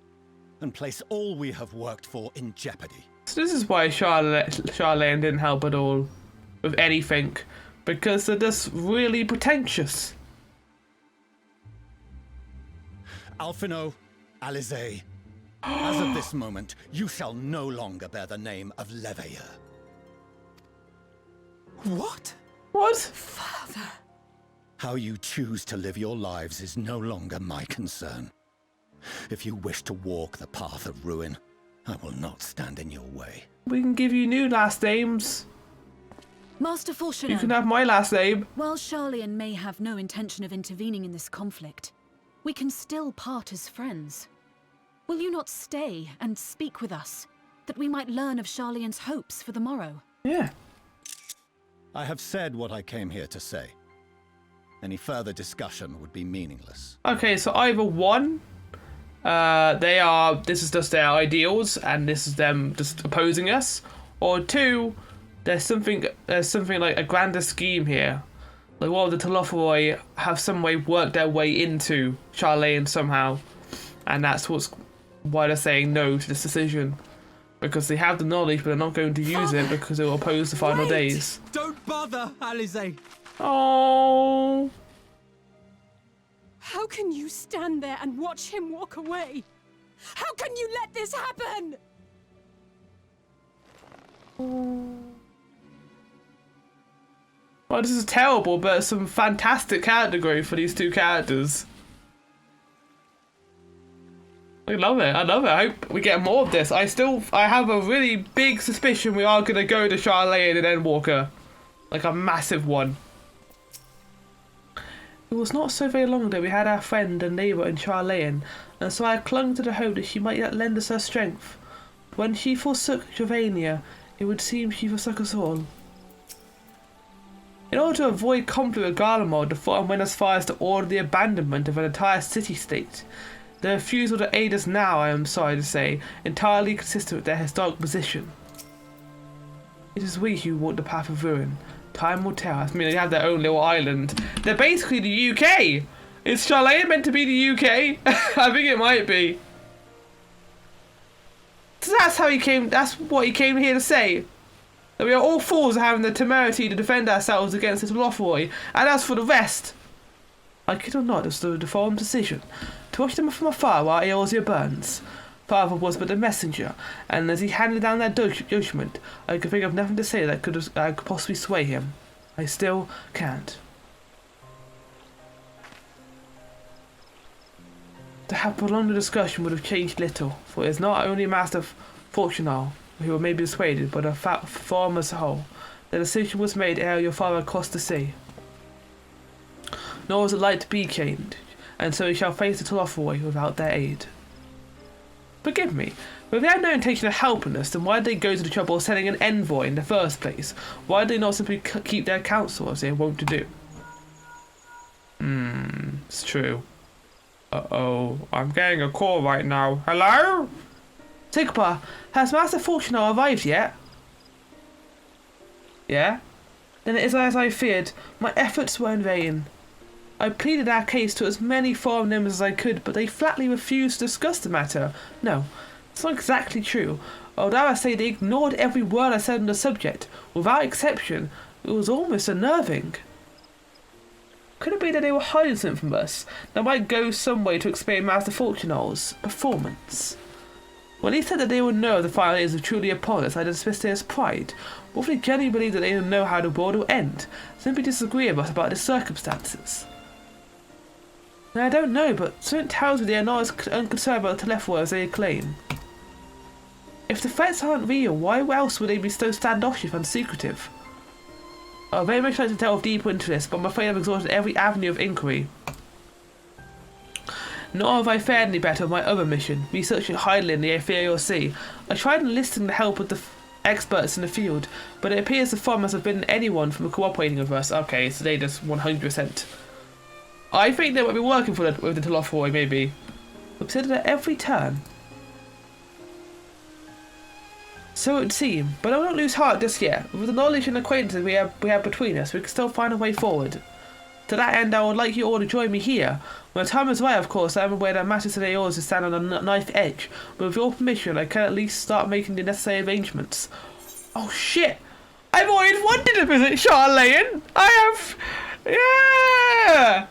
and place all we have worked for in jeopardy. So this is why Charlene didn't help at all with anything, because they're just really pretentious. Alphino, Alisaie, as of this moment, you shall no longer bear the name of Leveilleur. What? What? Father. How you choose to live your lives is no longer my concern. If you wish to walk the path of ruin, I will not stand in your way. We can give you new last names. Master Fortuné, You can have my last name. while Charlian may have no intention of intervening in this conflict, we can still part as friends. Will you not stay and speak with us, that we might learn of Charlian's hopes for the morrow? Yeah. I have said what I came here to say. Any further discussion would be meaningless. Okay, so either one, this is just their ideals and this is them just opposing us, or two, there's something like a grander scheme here. Like what if the Telophoroi have some way worked their way into Charlian somehow, and that's why they're saying no to this decision. Because they have the knowledge, but they're not going to use it because they will oppose the final days. Don't bother, Alisaie. Oh. How can you stand there and watch him walk away? How can you let this happen? Well, this is terrible, but it's some fantastic character growth for these two characters. I love it. I love it. I hope we get more of this. I have a really big suspicion we are going to go to Charlian and Endwalker. Like a massive one. It was not so very long ago we had our friend and neighbour in Charlian, and so I clung to the hope that she might yet lend us her strength. When she forsook Jovania, it would seem she forsook us all. In order to avoid conflict with Garlemald, the Forum went as far as to order the abandonment of an entire city-state. The refusal to aid us now, I am sorry to say, entirely consistent with their historic position. It is we who walk the path of ruin. Time will tell. I mean, they have their own little island. They're basically the UK. Is Charlene meant to be the UK? I think it might be. So that's how he came. That's what he came here to say. That we are all fools for having the temerity to defend ourselves against this Lothroy. And as for the rest, I could not have stood the foreign decision to watch them from afar while Eorzea burns. Father was but a messenger, and as he handed down that judgment, I could think of nothing to say that could possibly sway him. I still can't. To have prolonged the discussion would have changed little, for it is not only Master Fortunal who may be persuaded, but a forum as a whole. The decision was made ere your father crossed the sea. Nor was it light to be changed, and so he shall face the Lothroy without their aid. Forgive me, but if they had no intention of helping us, then why did they go to the trouble of sending an envoy in the first place? Why did they not simply keep their counsel as they were wont to do? It's true. Uh-oh, I'm getting a call right now. Hello? Sigpa, has Master Fortunal arrived yet? Yeah? Then it is as I feared. My efforts were in vain. I pleaded our case to as many foreign members as I could, but they flatly refused to discuss the matter. No, it's not exactly true. Although I say they ignored every word I said on the subject, without exception, it was almost unnerving. Could it be that they were hiding something from us that might go some way to explain Master Fortunal's performance? When he said that they would know the final days were truly upon us, I dismissed it as pride. Or if they genuinely believe that they know how the world will end, simply disagree with us about the circumstances. Now, I don't know, but something tells me they are not as unconcerned about the Lothroy as they claim. If the threats aren't real, why else would they be so standoffish and secretive? I very much like to delve deeper into this, but I'm afraid I've exhausted every avenue of inquiry. Nor have I fared any better with my other mission, researching Hydlin in the Ethereal Sea. I tried enlisting the help of the experts in the field, but it appears the forum has forbidden anyone from cooperating with us. Okay, so they just 100%. I think they might be working with the Lothroy, maybe. Considered at every turn. So it would seem, but I will not lose heart just yet. With the knowledge and acquaintances we have between us, we can still find a way forward. To that end, I would like you all to join me here. When the time is right, of course, I am aware that matters today yours to stand on a knife edge, but with your permission, I can at least start making the necessary arrangements. Oh shit! I've always wanted to visit Charlene! I have... Yeah!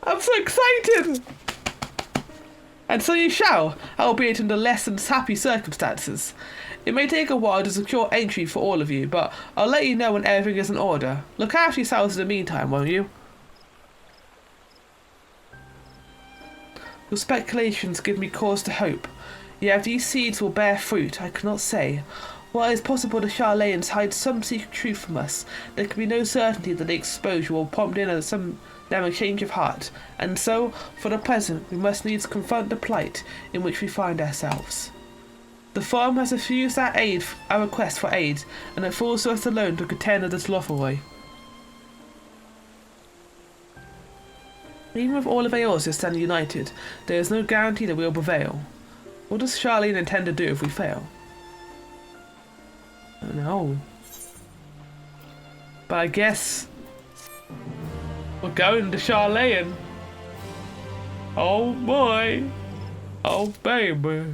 I'm so excited! And so you shall, albeit under less than happy circumstances. It may take a while to secure entry for all of you, but I'll let you know when everything is in order. Look after yourselves in the meantime, won't you? Your speculations give me cause to hope. Yet if these seeds will bear fruit, I cannot say. While it is possible the Charlanes hide some secret truth from us, there can be no certainty that the exposure will prompt in them a change of heart. And so, for the present, we must needs confront the plight in which we find ourselves. The forum has refused our request for aid, and it falls to us alone to contend with this Lothroy. Even with all of Eorzea standing united, there is no guarantee that we will prevail. What does Charlene intend to do if we fail? I don't know. But I guess we're going to Charlene. Oh boy. Oh baby.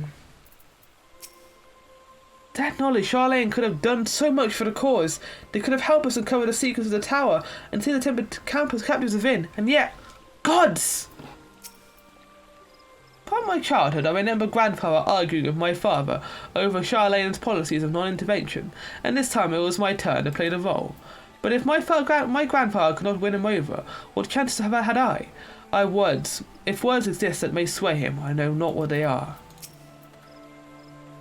That knowledge, Charlene could have done so much for the cause. They could have helped us uncover the secrets of the tower and see the tempered captives within, and yet, gods! From my childhood, I remember grandfather arguing with my father over Charlene's policies of non-intervention, and this time it was my turn to play the role. But if my grandfather could not win him over, what chances had I? If words exist that may sway him, I know not what they are.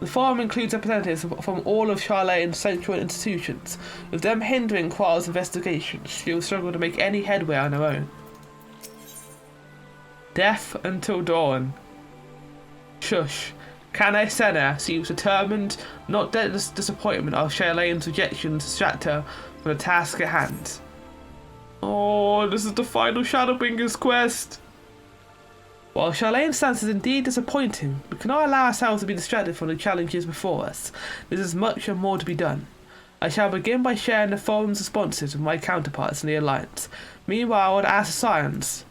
The forum includes representatives from all of Charlene's central institutions. With them hindering Qual's investigations, she will struggle to make any headway on her own. Death until dawn. Shush. Canna Senna seems determined, not that disappointment of Charlene's rejection to distract her from the task at hand. Oh, this is the final Shadowbringer's quest. While Charlene's stance is indeed disappointing, we cannot allow ourselves to be distracted from the challenges before us. There is much and more to be done. I shall begin by sharing the forum's responses with my counterparts in the Alliance. Meanwhile, I would ask the Scions.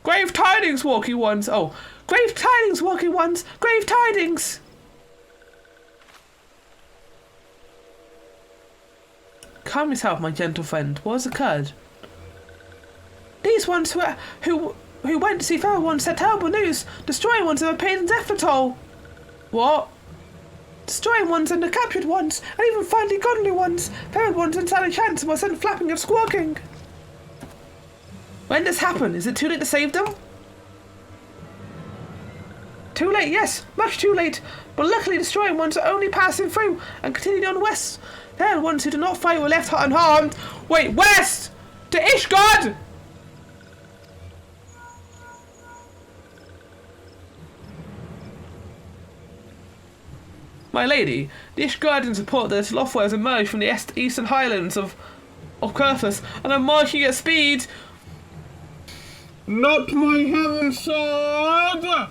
Grave tidings, walking ones! Oh, grave tidings, walking ones! Grave tidings! Calm yourself, my gentle friend. What has occurred? These ones who went to see fellow ones said terrible news. Destroying ones have paid in death for toll. What? Destroying ones and the captured ones, and even finally godly ones. Feral ones and Sally Chance were sent flapping and squawking. When this happened, is it too late to save them? Too late, yes, much too late. But luckily destroying ones are only passing through and continued on west. Feral ones who did not fight were left unharmed. Wait, west! To Ishgard! My lady, the Ishgardians report that Lothar has emerged from the eastern highlands of Curthus and are marching at speed. Not my heaven sword!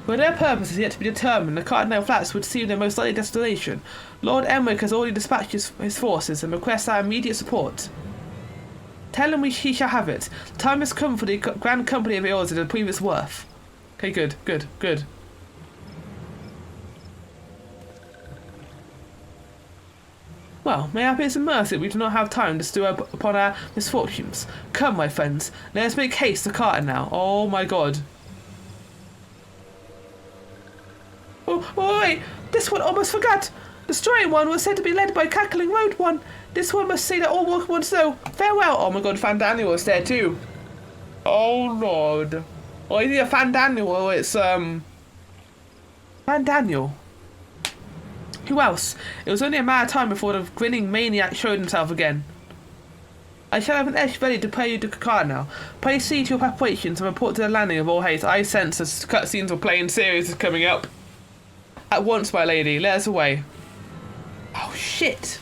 Where their purpose is yet to be determined, the Cardinal Flats would seem their most likely destination. Lord Emmerich has already dispatched his forces and requests our immediate support. Tell him he shall have it. The time has come for the Grand Company of Eorza to prove its worth. Okay, good, good, good. Well, may I be some mercy we do not have time to stew upon our misfortunes. Come, my friends, let us make haste to Carter now. Oh my god. Oh, wait, this one almost forgot. Destroying one was said to be led by Cackling Road One. This one must say that all walk ones know. Farewell. Oh my god, Fandaniel was there too. Oh lord. Or is it a Fandaniel or it's Fandaniel? Who else? It was only a matter of time before the grinning maniac showed himself again. I shall have an esh ready to pay you to Kakar now. Pray see to your preparations and report to the landing of all haste. I sense the cutscenes of playing series is coming up. At once, my lady. Let us away. Oh, shit.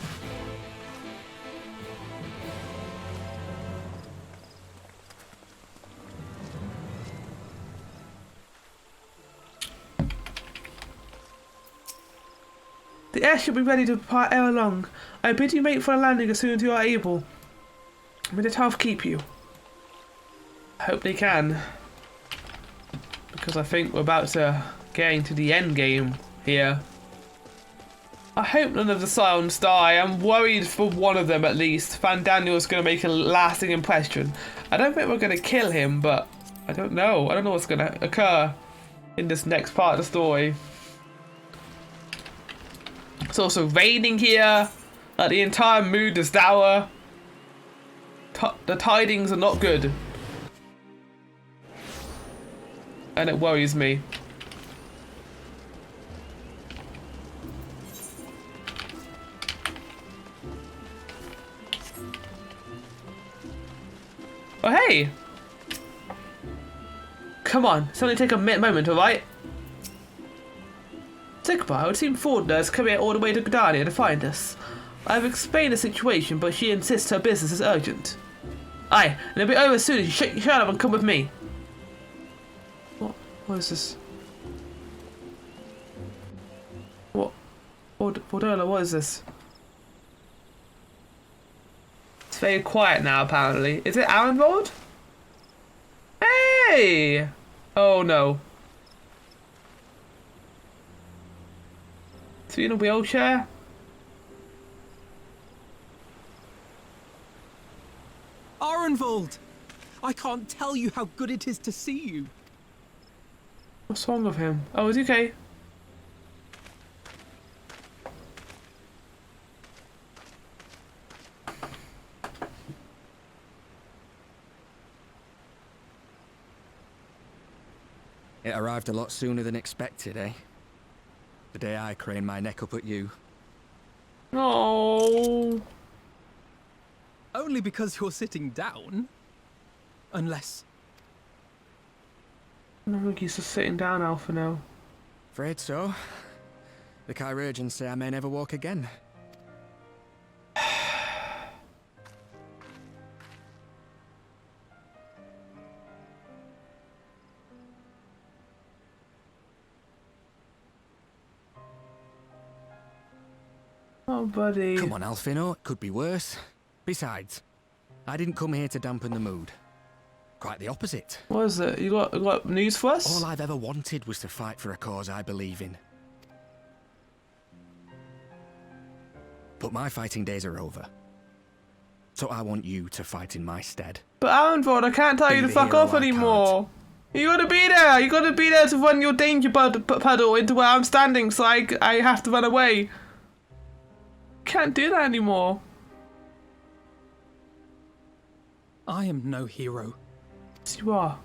The air shall be ready to depart ere long. I bid you make for a landing as soon as you are able. May the Tough keep you. I hope they can. Because I think we're about to get into the end game here. I hope none of the Scions die. I'm worried for one of them at least. Fandaniel's going to make a lasting impression. I don't think we're going to kill him, but I don't know. I don't know what's going to occur in this next part of the story. It's also raining here. Like the entire mood is dour. The tidings are not good. And it worries me. Oh hey! Come on, it's only take a moment, alright? Sigmar, it would seem Fordner has come here all the way to Gdania to find us. I have explained the situation, but she insists her business is urgent. Aye, and it'll be over soon as you shut up and come with me. What is this? Bordola, what is this? It's very quiet now, apparently. Is it Arenvold? Hey! Oh no. Is he in a wheelchair? Arenvold! I can't tell you how good it is to see you. What's wrong with him? Oh, is he okay? It arrived a lot sooner than expected, eh? The day I craned my neck up at you. Oh. Only because you're sitting down. Unless... I don't think he's just sitting down, Alpha, now. Afraid so. The Chirurgeons say I may never walk again. Oh, buddy. Come on, Alfino. It could be worse. Besides, I didn't come here to dampen the mood. Quite the opposite. What is it? You got news for us? All I've ever wanted was to fight for a cause I believe in. But my fighting days are over. So I want you to fight in my stead. But Alanford, I can't tell you to fuck off anymore. You gotta be there. You gotta be there to run your danger puddle into where I'm standing, so I have to run away. Can't do that anymore. I am no hero. Yes, you are.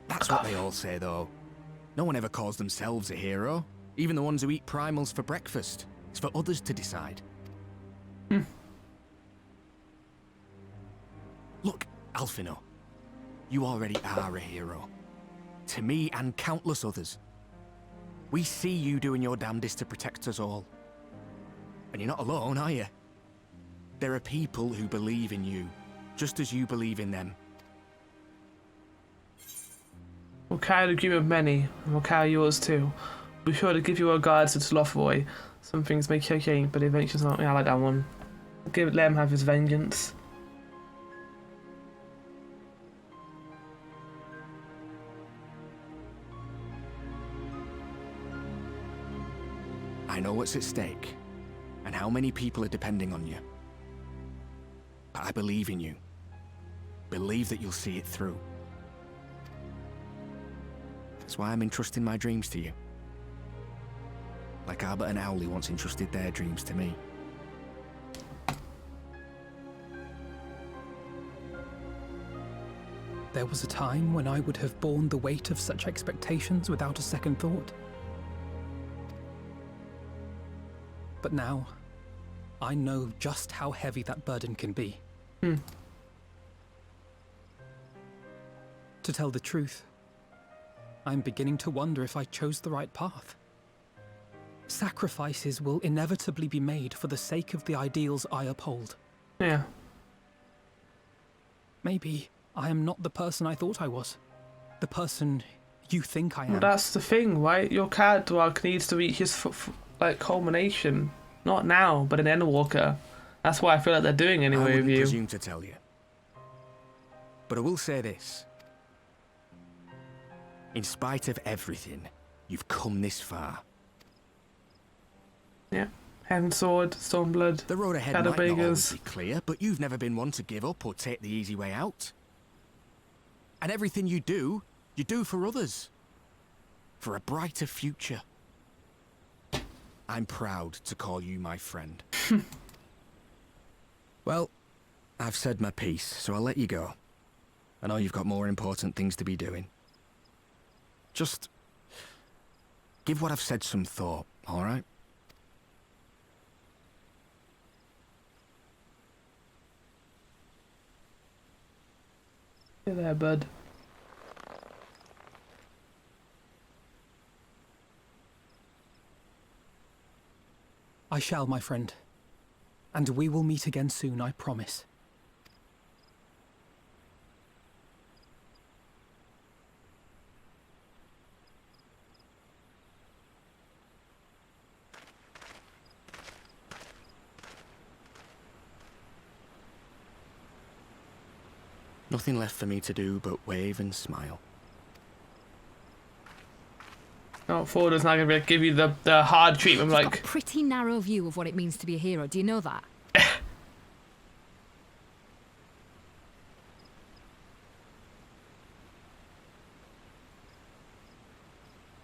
That's what they all say, though. No one ever calls themselves a hero. Even the ones who eat primals for breakfast. It's for others to decide. Look, Alfino. You already are a hero. To me and countless others. We see you doing your damnedest to protect us all. And you're not alone, are you? There are people who believe in you, just as you believe in them. We'll carry the dream of many, and we'll carry yours too. Be sure to give your regards to Tlofroy. Some things may be okay, but the adventure's not. Yeah, I like that one. Let him have his vengeance. I know what's at stake, and how many people are depending on you. But I believe in you. Believe that you'll see it through. That's why I'm entrusting my dreams to you. Like Albert and Owley once entrusted their dreams to me. There was a time when I would have borne the weight of such expectations without a second thought. But now, I know just how heavy that burden can be. To tell the truth, I'm beginning to wonder if I chose the right path. Sacrifices will inevitably be made for the sake of the ideals I uphold. Yeah. Maybe I am not the person I thought I was. The person you think I am. Well, that's the thing, right? Your character arc needs to reach his culmination. Not now, but in Endwalker. That's what I feel like they're doing anyway with you. I wouldn't presume to tell you. But I will say this. In spite of everything, you've come this far. Yeah. Heaven's Sword, Stormblood, The road ahead might not always be clear, but you've never been one to give up or take the easy way out. And everything you do for others. For a brighter future. I'm proud to call you my friend. Well, I've said my piece, so I'll let you go. I know you've got more important things to be doing. Just give what I've said some thought, all right? Hey there, bud. I shall, my friend. And we will meet again soon, I promise. Nothing left for me to do but wave and smile. Oh, Fordo's not going to be able to give you the hard treatment, You've like... got a pretty narrow view of what it means to be a hero. Do you know that?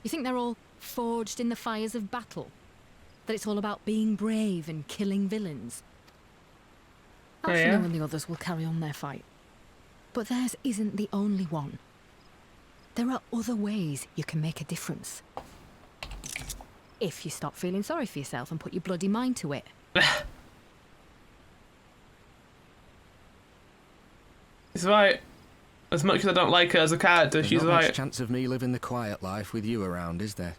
You think they're all forged in the fires of battle? That it's all about being brave and killing villains? Oh, Alfino yeah? and the others will carry on their fight. But theirs isn't the only one. There are other ways you can make a difference. If you stop feeling sorry for yourself and put your bloody mind to it. She's right. As much as I don't like her as a character, There's she's not right. much chance of me living the quiet life with you around, is there?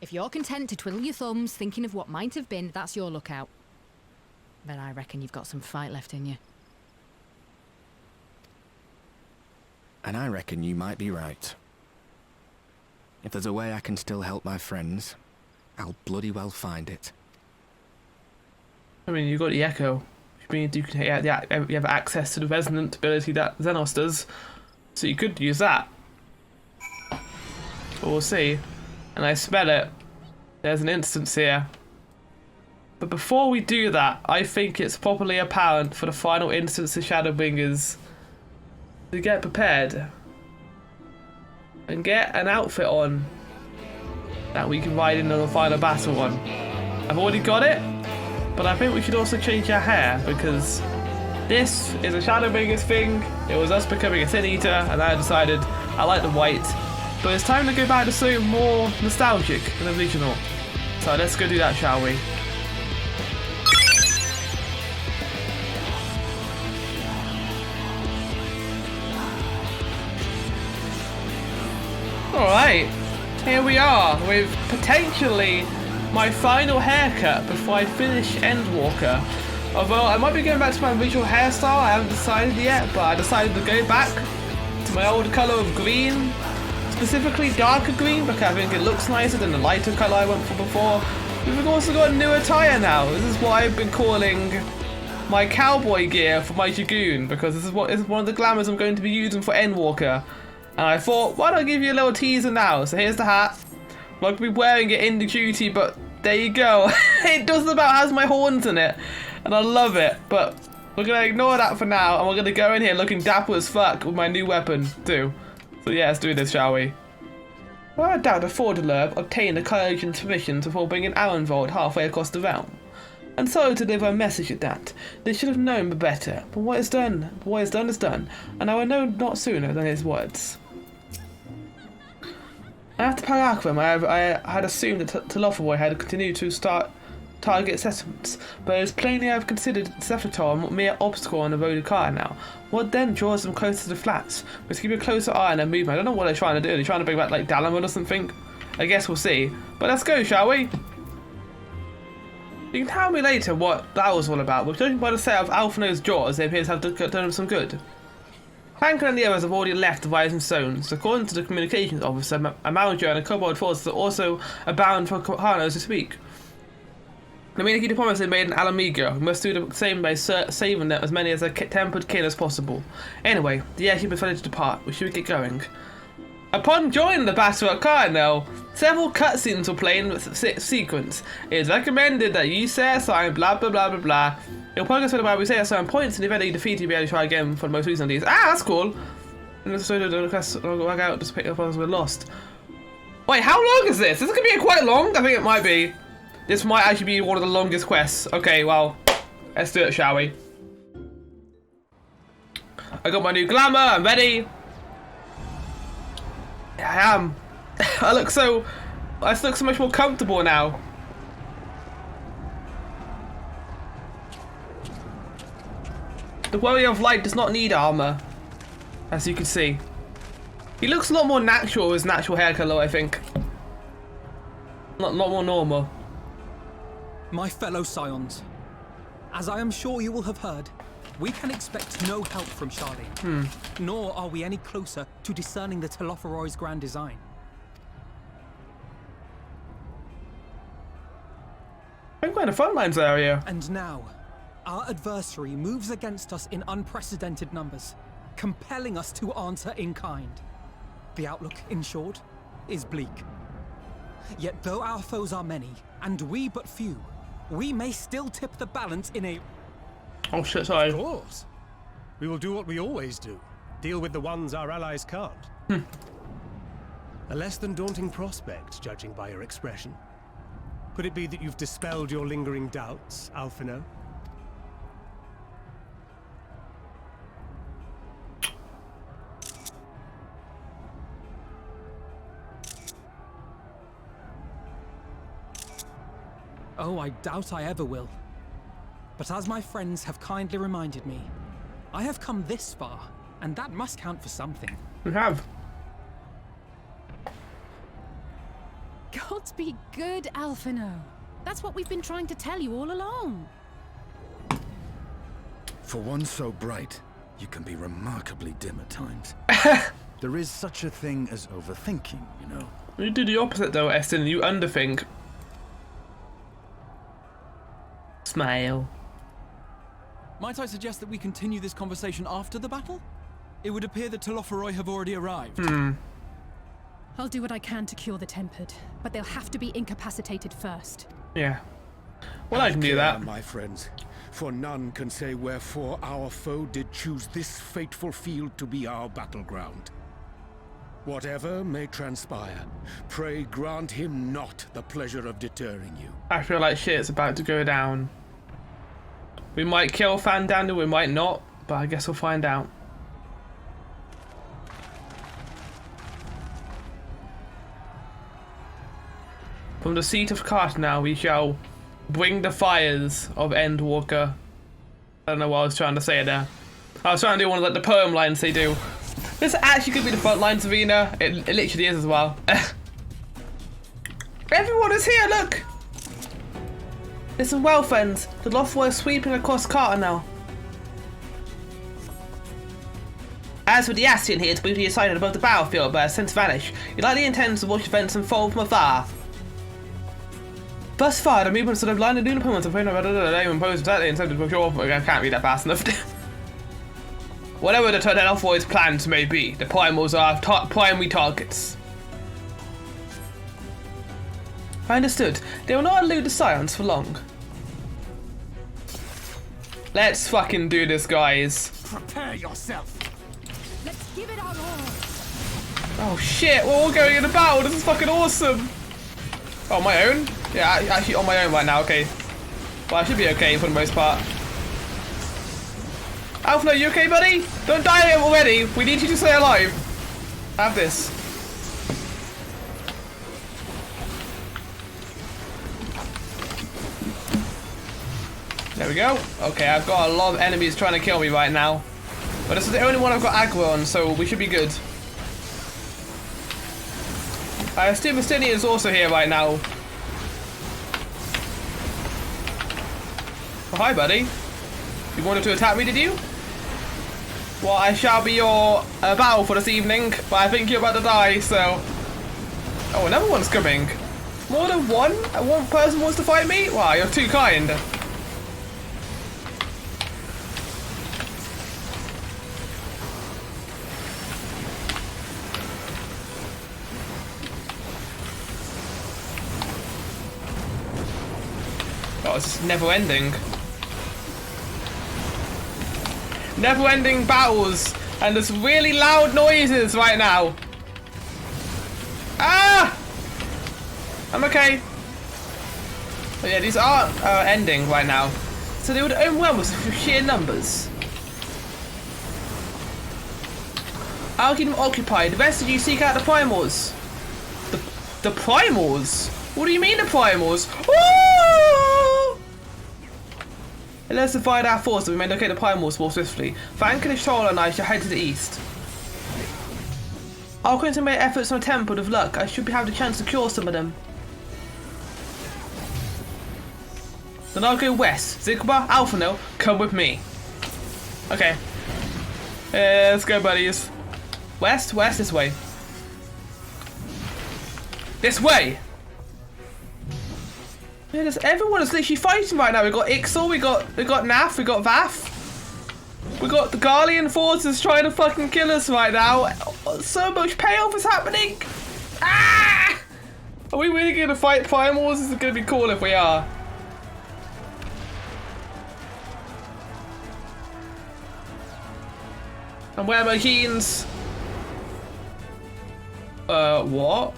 If you're content to twiddle your thumbs thinking of what might have been, that's your lookout. But I reckon you've got some fight left in you. And I reckon you might be right. If there's a way I can still help my friends, I'll bloody well find it. I mean, you've got the Echo, which means you have access to the resonant ability that Xenos does, so you could use that. But we'll see. And I smell it. There's an instance here. But before we do that, I think it's properly apparent for the final instance of Shadowbringers to get prepared and get an outfit on that we can ride into the final battle on. I've already got it, but I think we should also change our hair because this is a Shadowbringers thing. It was us becoming a Sin Eater, and I decided I like the white. But it's time to go back to something more nostalgic and original. So let's go do that, shall we? Alright, here we are with potentially my final haircut before I finish Endwalker. Although I might be going back to my original hairstyle, I haven't decided yet, but I decided to go back to my old colour of green. Specifically darker green because I think it looks nicer than the lighter colour I went for before. We've also got a new attire now. This is what I've been calling my cowboy gear for my Dragoon because this is one of the glamours I'm going to be using for Endwalker. And I thought, why don't I give you a little teaser now? So here's the hat. I'm not going to be wearing it in the duty, but there you go. It does about has my horns in it. And I love it. But we're going to ignore that for now. And we're going to go in here looking dapper as fuck with my new weapon too. So yeah, let's do this, shall we? Well, I doubt the Fordelurb obtained the courage and permission before bringing Arenvold halfway across the realm. And so to deliver a message at that, they should have known better. But what is done is done, and I will know not sooner than his words. After Paraquem, I had assumed that Telophoroi had continued to target settlements, but it is plainly I have considered Zephytor a mere obstacle on the road to Kaya now. What then draws them closer to the flats? Let's keep a closer eye on their movement. I don't know what they're trying to do. They're trying to bring back like Dalamud or something. I guess we'll see. But let's go, shall we? You can tell me later what that was all about, but judging by the set of Alphino's jaws, they appear to have done him some good. Hank and the others have already left the Rising Stones. According to the communications officer, a manager and a kobold forces are also abound for Carnos this week. The meaning he promised they made an Alamigo. We must do the same by saving them as many as their tempered kin as possible. Anyway, the airship is ready to depart. We should get going. Upon joining the battle at Carno, several cutscenes will play in the sequence. It is recommended that you say a sign, blah blah blah blah blah. Your progress will we say a certain points in the event that you defeat, you'll be able to try again for the most recent of these. Ah, that's cool. And so the request will work out to pick up as we're lost. Wait, how long is this? This is gonna be quite long. I think it might be. This might actually be one of the longest quests. Okay, well, let's do it, shall we? I got my new glamour. I'm ready. I am. I look so much more comfortable now. The Warrior of Light does not need armor, as you can see. He looks a lot more natural with his natural hair color, I think. Not more normal. My fellow Scions, as I am sure you will have heard, we can expect no help from Charlene. Nor are we any closer to discerning the Telophoroi's grand design. I'm going to front lines area. And now, our adversary moves against us in unprecedented numbers, compelling us to answer in kind. The outlook, in short, is bleak. Yet though our foes are many, and we but few, we may still tip the balance in a... Oh shit, sorry. Of course. We will do what we always do. Deal with the ones our allies can't. A less than daunting prospect, judging by your expression. Could it be that you've dispelled your lingering doubts, Alphino? Oh, I doubt I ever will. But as my friends have kindly reminded me, I have come this far, and that must count for something. We have. Gods be good, Alphino. That's what we've been trying to tell you all along. For one so bright, you can be remarkably dim at times. There is such a thing as overthinking, you know. You do the opposite though, Eston. You underthink. Smile. Might I suggest that we continue this conversation after the battle? It would appear that Telophoroi have already arrived. I'll do what I can to cure the Tempered, but they'll have to be incapacitated first. Yeah. Well, I can do that. My friends, for none can say wherefore our foe did choose this fateful field to be our battleground. Whatever may transpire, pray grant him not the pleasure of deterring you. I feel like shit's about to go down. We might kill Fandander, we might not, but I guess we'll find out. From the seat of Cartnau we shall bring the fires of Endwalker. I don't know what I was trying to say there. I was trying to do one of like the poem lines they do. This actually could be the front lines arena. It literally is as well. Everyone is here, look! Listen well, friends. The Lothwoi is sweeping across Cartnau. As for the Ascian here, it's briefly sighted above the battlefield, but has since vanished. He likely intends to watch events unfold from afar. Thus far, the movements that have landed new opponents have imposed that they intended to sure. I can't read that fast enough. Whatever the Telophoroi's plans may be, the primals are our primary targets. I understood. They will not elude the Scions for long. Let's fucking do this, guys. Prepare yourself. Let's give it our all. Oh shit, we're all going in a battle. This is fucking awesome. On my own? Yeah, actually on my own right now, okay. Well, I should be okay for the most part. Alpha, you okay, buddy? Don't die already. We need you to stay alive. Have this. There we go. Okay, I've got a lot of enemies trying to kill me right now. But this is the only one I've got aggro on, so we should be good. Stu Mastini is also here right now. Oh, hi, buddy. You wanted to attack me, did you? Well, I shall be your battle for this evening, but I think you're about to die, so... Oh, another one's coming. More than one? One person wants to fight me? Wow, you're too kind. Oh, it's just never ending. Never ending battles and there's really loud noises right now. Ah! I'm okay. But yeah, these aren't ending right now. So they would overwhelm us with sheer numbers. I'll keep them occupied. The rest of you seek out the primals. The primals? What do you mean the primals? Woo! Let's divide our force so we may locate the primals more swiftly. Frank and Troll and I shall head to the east. I'll continue my efforts on a temple with luck. I should have the chance to cure some of them. Then I'll go west. Zigbar, Alphano, come with me. Okay. Let's go, buddies. West, this way. This way! Yeah, everyone is literally fighting right now. We got Ixal, we got Naf, we got Vath. We got the Garlean forces trying to fucking kill us right now. So much payoff is happening. Ah! Are we really gonna fight primals? This is gonna be cool if we are. And where are my keens? What?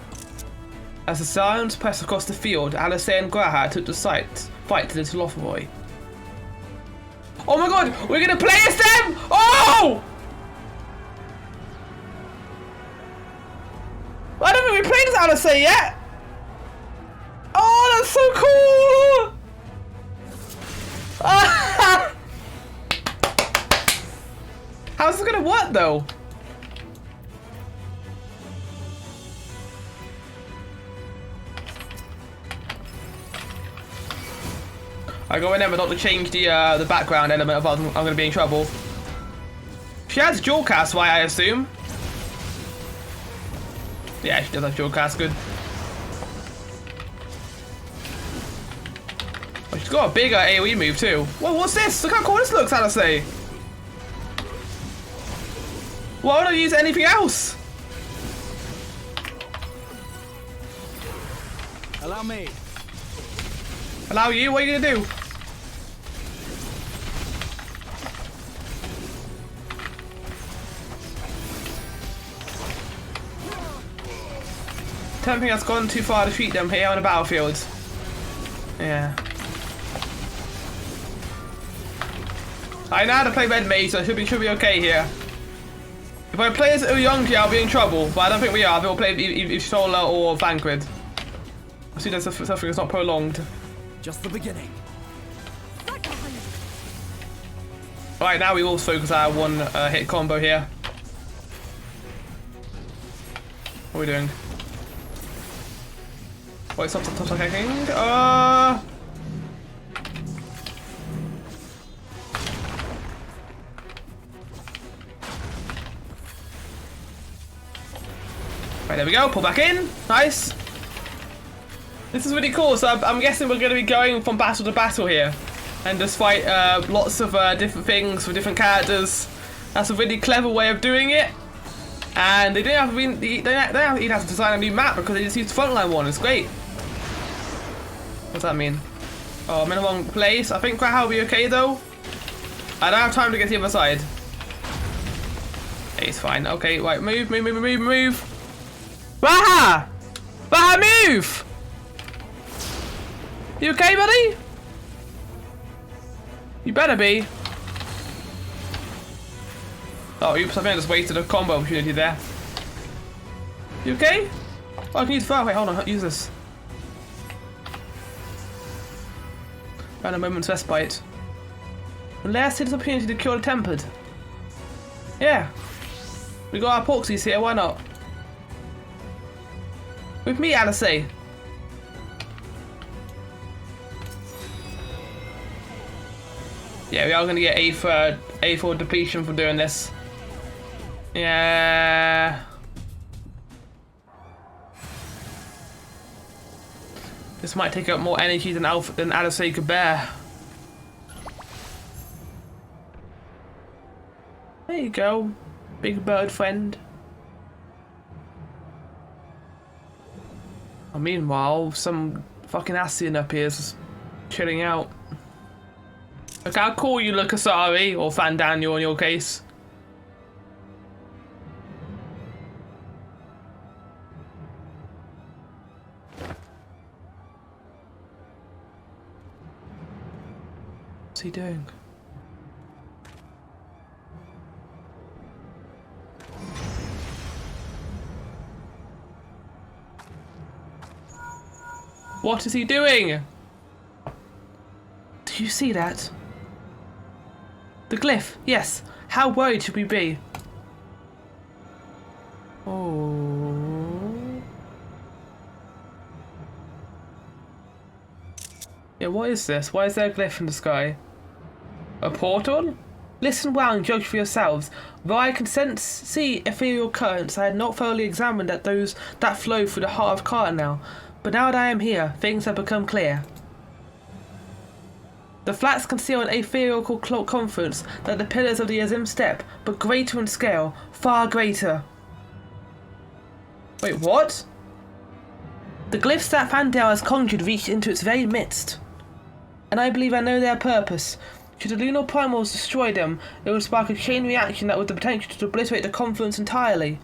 As the Scions pressed across the field, Alistair and Graha took the fight to the Telophoroi. Oh my god! We're gonna play as them! Oh! I don't think we played as Alistair yet! Oh, that's so cool! How's this gonna work though? I gotta remember not to change the background element of I'm gonna be in trouble. She has dual cast, right, I assume? Yeah, she does have dual cast, good. Oh, she's got a bigger AoE move too. Whoa, what's this? Look how cool this looks, Alice. Why would I use anything else? Allow me. Allow you? What are you gonna do? Don't think that's gone too far to defeat them here on the battlefield. Yeah. I know how to play red mage, so I should be okay here. If I play as Uyongji, I'll be in trouble, but I don't think we are. We'll play if Solar or Vanquid. I see there's something that's not prolonged. Just the beginning. Right, now we will focus our one hit combo here. What are we doing? Wait, stop attacking. Right, there we go. Pull back in. Nice. This is really cool. So I'm guessing we're going to be going from battle to battle here, and just fight lots of different things for different characters. That's a really clever way of doing it. And they don't have to even have to design a new map because they just used the frontline one. It's great. What's that mean? Oh, I'm in the wrong place. I think Graham will be okay though. I don't have time to get to the other side. Okay, it's fine. Okay, right, move. Raha! Raha, move! You okay, buddy? You better be. Oh, oops, I think I just wasted a combo opportunity there. You okay? Oh, I can use fire. Wait, hold on, use this. Found a moment's respite. And last hit this opportunity to cure the tempered. Yeah. We got our proxies here, why not? With me, Alice. Yeah, we are going to get A4 depletion from doing this. Yeah. This might take up more energy than Alice could bear. There you go, big bird friend. Meanwhile, some fucking Ascian up here is chilling out. Look how cool you look, Asari, or Fandaniel in your case. What's he doing? What is he doing? Do you see that? The glyph, yes. How worried should we be? Oh. Yeah, what is this? Why is there a glyph in the sky? A portal? Listen well and judge for yourselves. Though I can see ethereal currents, I had not thoroughly examined that flow through the heart of Kara now. But now that I am here, things have become clear. The flats conceal an ethereal conference that the pillars of the Azim step, but greater in scale, far greater. Wait, what? The glyphs that Fandale has conjured reached into its very midst. And I believe I know their purpose. Should the lunar primals destroy them, it would spark a chain reaction that would have the potential to obliterate the confluence entirely.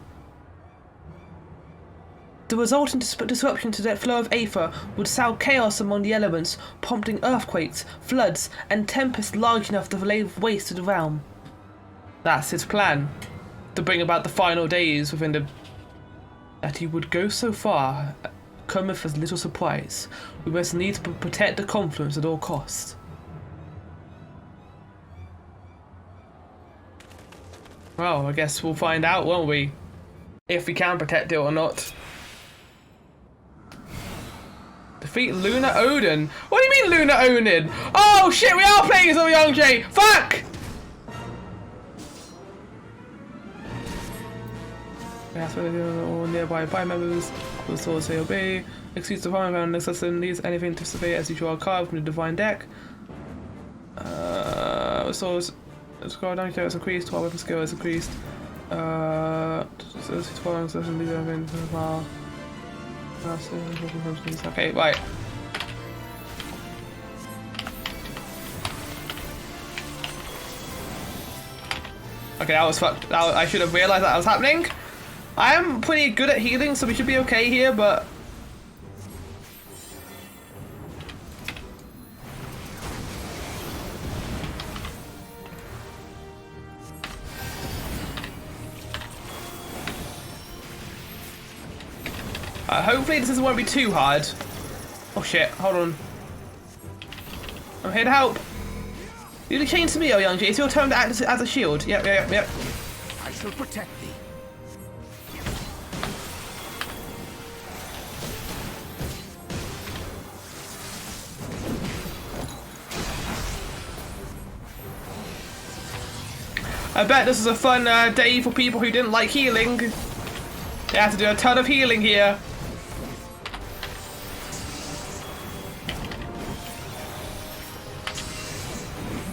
The resultant disruption to the flow of aether would sow chaos among the elements, prompting earthquakes, floods, and tempests large enough to lay waste to the realm. That's his plan, to bring about the final days within the... That he would go so far cometh as little surprise. We must need to protect the confluence at all costs. Well, I guess we'll find out, won't we? If we can protect it or not. Defeat Lunar Odin. What do you mean Lunar Odin? Oh shit, we are playing as Uyongji! Fuck! That's what they do all nearby members. The sword say obey. Excuse the fire and assassin needs anything to survey as you draw a card from the divine deck. Swords scroll down to increased, 12 weapon skill is increased. Okay, right. Okay, that was fucked. I should have realized that was happening. I am pretty good at healing, so we should be okay here, but... hopefully this won't be too hard. Oh shit, hold on. I'm here to help. You change to me, oh young G. It's your turn to act as a shield. Yep. I shall protect thee. I bet this is a fun day for people who didn't like healing. They have to do a ton of healing here.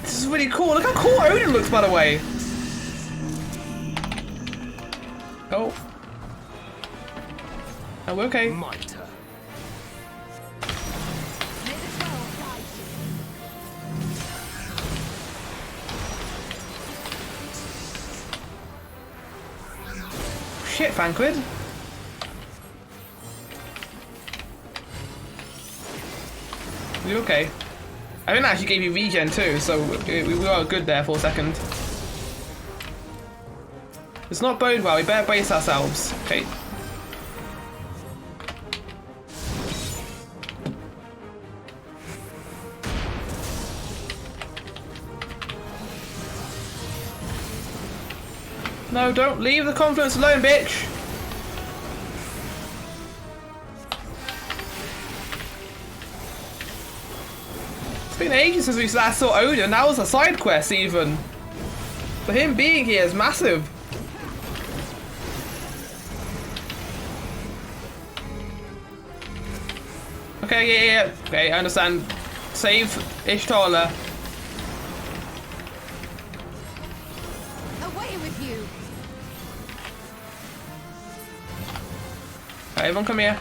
This is really cool. Look how cool Odin looks, by the way. Oh. Oh, we're okay. My turn. Shit, Vanquid. You okay? I think that actually gave you regen too, so we were good there for a second. It's not bode well, we better brace ourselves. Okay. No, don't leave the confluence alone, bitch! It's been ages since we last saw Odin. That was a side quest, even. But him being here is massive. Okay, yeah. Okay, I understand. Save Ishtala. Away with you. Right, everyone come here.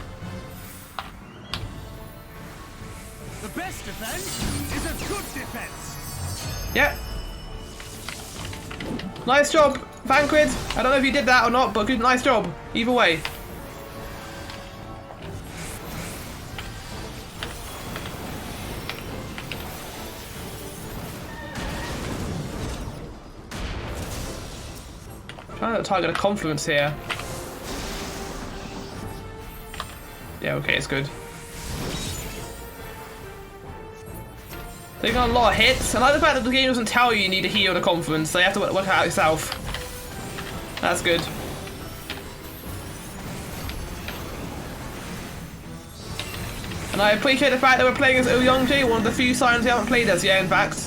The best defense is a good defense. Yep. Nice job, Vanquid. I don't know if you did that or not, but good, nice job. Either way. Trying to target a confluence here. Yeah, okay, it's good. Taking on a lot of hits. I like the fact that the game doesn't tell you need to heal the confluence, so you have to work it out yourself. That's good. And I appreciate the fact that we're playing as Uyongji, one of the few signs we haven't played as yet, in fact.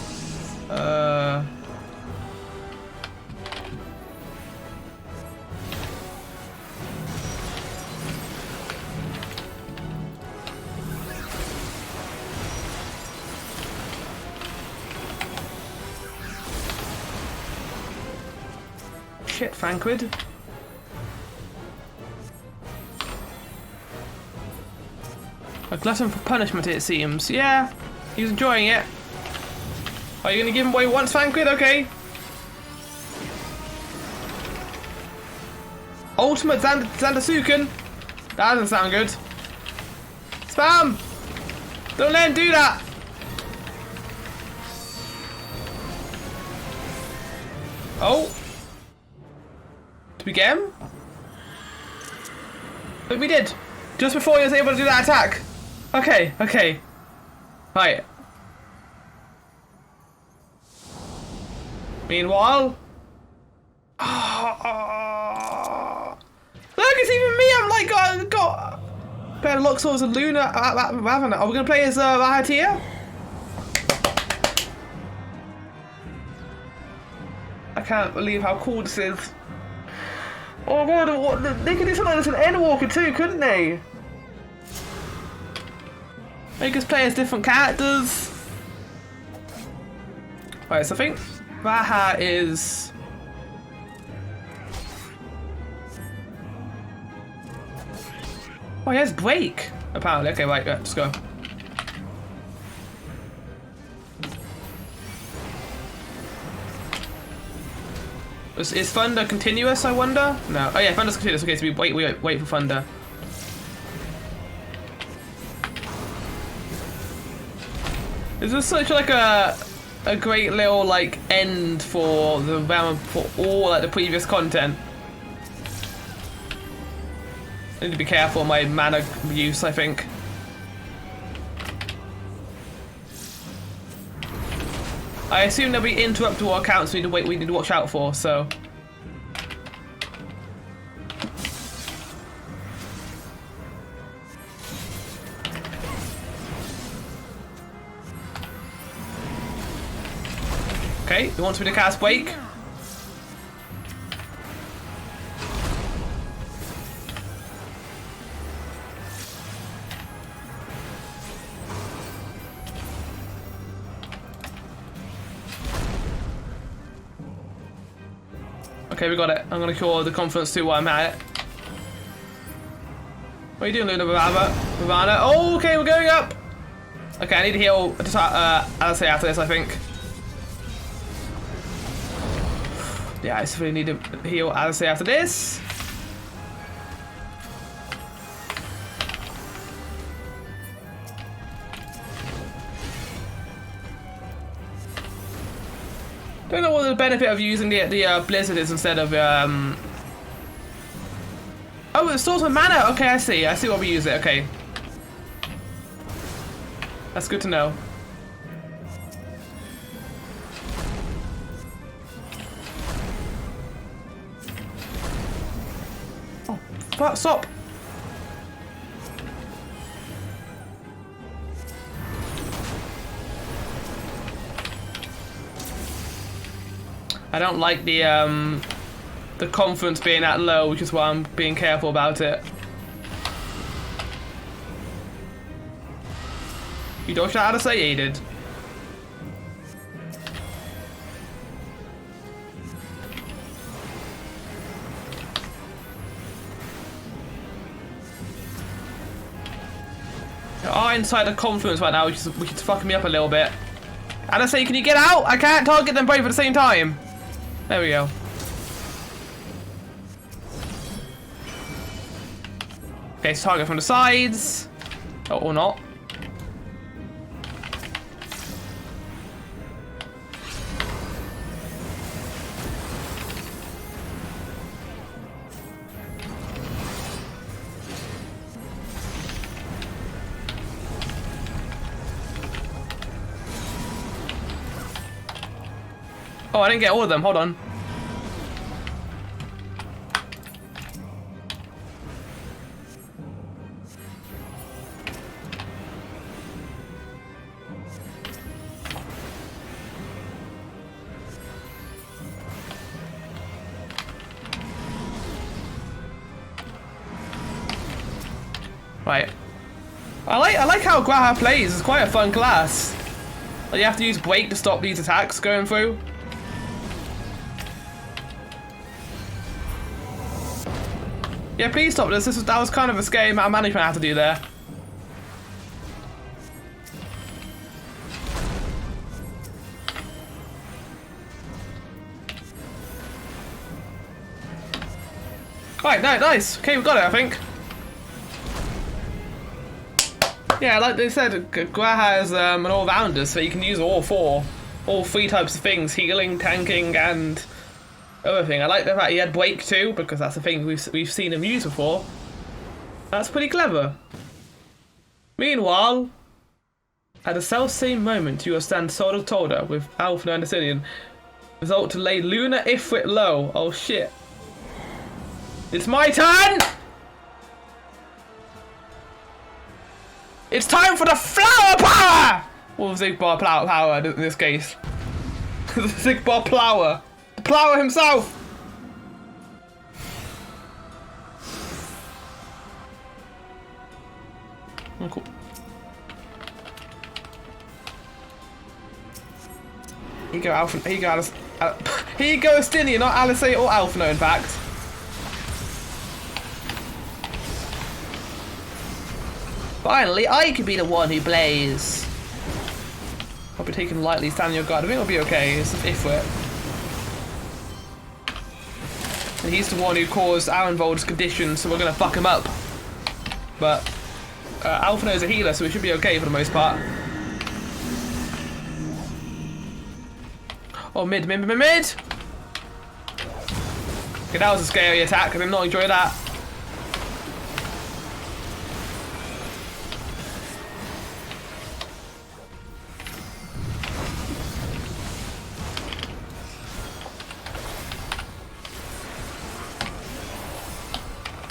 Shit, Vanquid. A glutton for punishment, it seems. Yeah, he's enjoying it. Are you gonna give him what he wants, Vanquid? Okay. Ultimate Zandasuken. That doesn't sound good. Spam! Don't let him do that! Oh. Did we get him? But we did. Just before he was able to do that attack. Okay, okay. Right. Meanwhile... Look, it's even me! I'm like, got... Better lock swords and Luna. Are we gonna play as Rahatia? I can't believe how cool this is. Oh god, they could do something like this in Endwalker too, couldn't they? Make us play as different characters. Right, so I think Raha is... Oh, he has break, apparently. Okay, right, let's go. Is thunder continuous, I wonder? No. Oh yeah, thunder's continuous. Okay, so we wait for thunder. Is this such like a great little like end for the round for all like the previous content? I need to be careful of my mana use, I think. I assume there'll be interruptible accounts we need to watch out for, so. Okay, he wants me to cast Wake. Okay, we got it. I'm gonna call the conference too while I'm at it. What are you doing, Luna Ravana? Oh, okay, we're going up! Okay, I need to heal I'll say after this, I think. Yeah, I just really need to heal I'll say after this. Don't know what the benefit of using the blizzard is instead of Oh, it stores my mana. Okay, I see what we use it. Okay, that's good to know. Oh, fuck, stop. I don't like the conference being that low, which is why I'm being careful about it. You don't know how to say aided. They are inside the conference right now, which is fucking me up a little bit. And I say, can you get out? I can't target them both at the same time. There we go. Okay, so target from the sides. Oh, or not. Oh, I didn't get all of them. Hold on. Right. I like how Graha plays. It's quite a fun class. Like, you have to use Break to stop these attacks going through. Yeah, please stop this. That was kind of a scary amount of management I had to do there. Right, no, nice. Okay, we got it, I think. Yeah, like they said, Graha is an all-rounder, so you can use all three types of things: healing, tanking, and other thing. I like the fact he had Break too, because that's a thing we've seen him use before. That's pretty clever. Meanwhile, at the self-same moment, you will stand shoulder to shoulder with Alpha and Assyrian. Result to lay Luna Ifrit low. Oh shit! It's my turn. It's time for the flower power! Or Zigbar power in this case. The Zigbar plower. The plower himself! Oh, cool. Here you go, Alpha. Here you go, Alice. Here you go, Astinia, not Alice or Alphino, in fact. Finally, I could be the one who plays. I'll be taken lightly, stand your guard. I think it'll be okay. It's an Ifrit. And he's the one who caused Arenvold's condition, so we're gonna fuck him up. But Alphino's a healer, so we should be okay for the most part. Oh, mid. Okay, that was a scary attack. I did not enjoy that.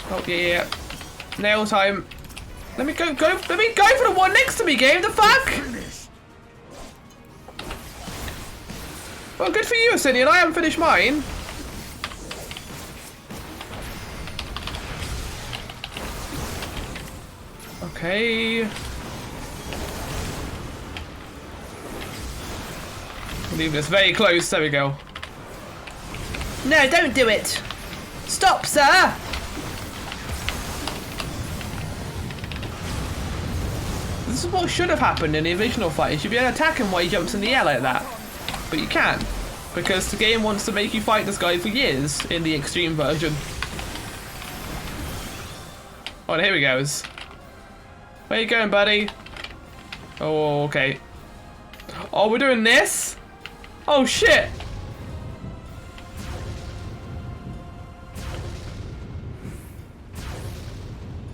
Oh, yeah. Nail time. Let me go for the one next to me, game. The fuck? Well, good for you, Asinian. I haven't finished mine. Okay. Leave this very close. There we go. No, don't do it. Stop, sir. This is what should have happened in the original fight. You should be able to attack him while he jumps in the air like that. But you can't. Because the game wants to make you fight this guy for years in the extreme version. Oh, and here he goes. Where you going, buddy? Oh, okay. Oh, we're doing this? Oh, shit.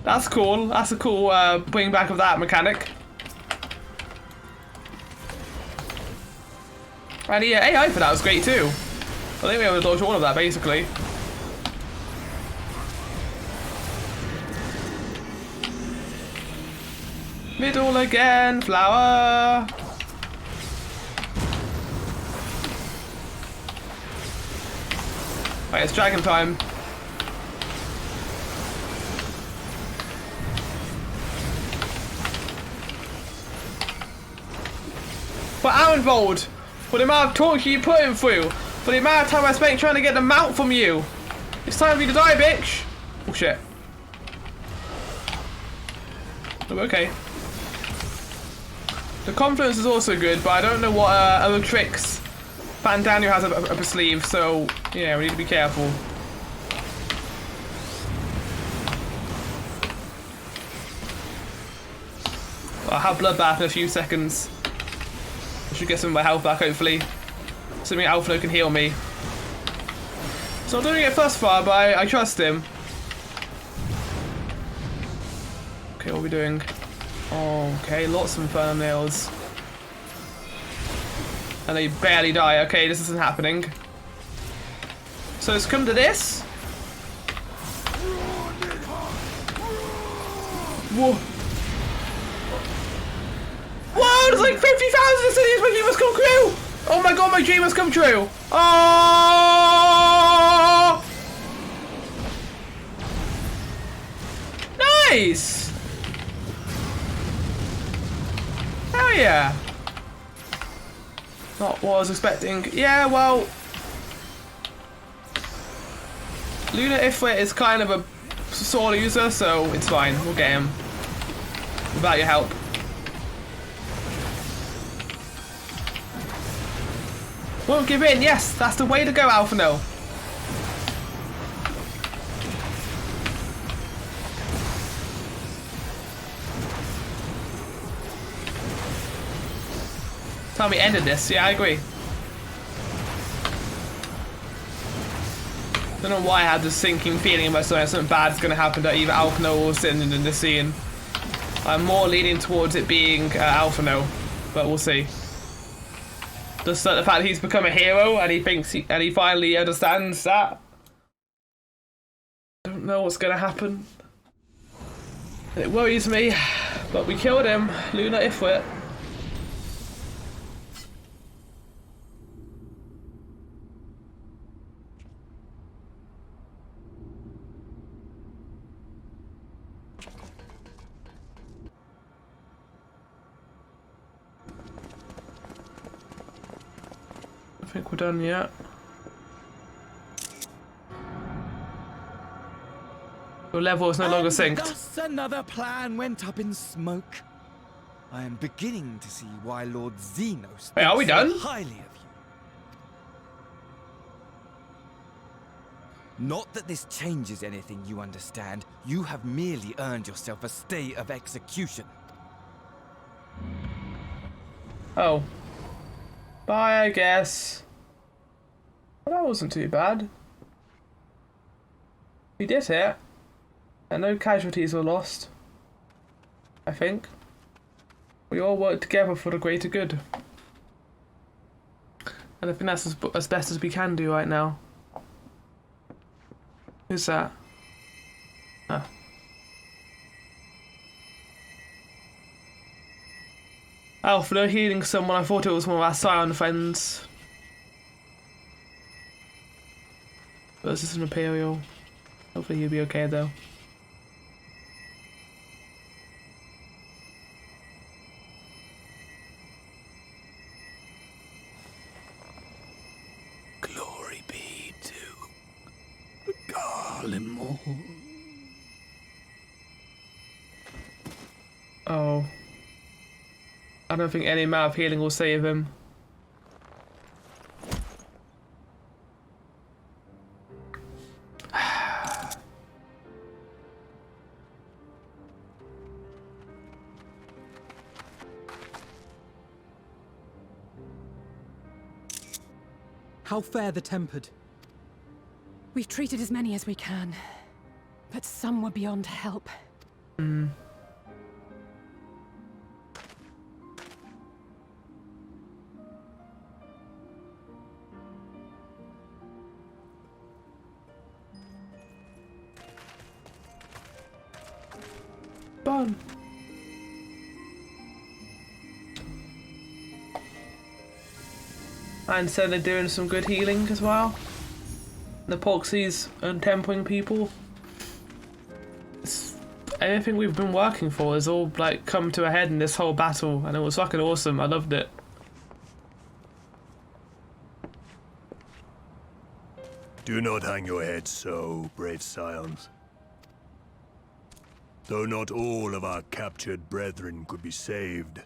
That's cool. That's a cool bring back of that mechanic. And the AI for that was great too. I think we able to dodge all of that basically. Middle again, flower. Right, it's dragon time. For Arenvold, for the amount of torture you put him through, for the amount of time I spent trying to get the mount from you. It's time for you to die, bitch. Oh shit. Oh, okay. The confluence is also good, but I don't know what other tricks Pan Daniel has up his sleeve, so yeah, we need to be careful. I'll have bloodbath in a few seconds. I should get some of my health back, hopefully. Assuming Alphino can heal me. So I'm doing it thus far, but I trust him. Okay, what are we doing? Okay, lots of infernal nails. And they barely die. Okay, this isn't happening. So it's come to this. Whoa. Whoa, there's like 50,000 cities my dream has come true! Oh my god, my dream has come true! Oh! Nice! Hell yeah! Not what I was expecting. Yeah, well... Luna Ifrit is kind of a sword user, so it's fine. We'll get him. Without your help. Won't give in, yes, that's the way to go, Alphino. Time we ended this, yeah, I agree. Don't know why I had this sinking feeling about something bad is going to happen to either Alphino or Sin in the scene. I'm more leaning towards it being Alphino, but we'll see. Just the fact that he's become a hero and he thinks and he finally understands that. Don't know what's gonna happen. It worries me, but we killed him. Luna Ifrit. think we're done yet. Your level is no longer synced. Thus another plan went up in smoke. I am beginning to see why Lord Xenos Wait, are we thinks so done? highly of you. Not that this changes anything, you understand. You have merely earned yourself a stay of execution. Oh. Bye, I guess. Well, that wasn't too bad. We did it. And no casualties were lost. I think. We all worked together for the greater good. And I think that's as best as we can do right now. Who's that? Ah. Alfred healing someone. I thought it was one of our Scion friends. But this is an Imperial. Hopefully he'll be okay though. Glory be to Garlemore. Oh. I don't think any amount of healing will save him. How fare the Tempered? We've treated as many as we can, but some were beyond help. Fun. And so they're doing some good healing as well. The Poxies and tempering people. Everything we've been working for has all like come to a head in this whole battle, and it was fucking awesome. I loved it. Do not hang your heads so, brave scions. Though not all of our captured brethren could be saved,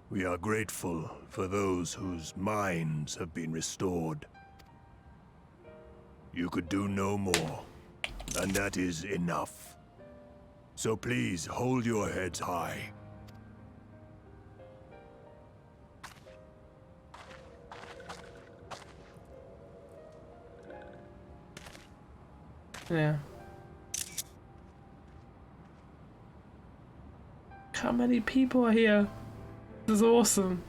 we are grateful for those whose minds have been restored. You could do no more, and that is enough. So please hold your heads high. Yeah. How many people are here? This is awesome.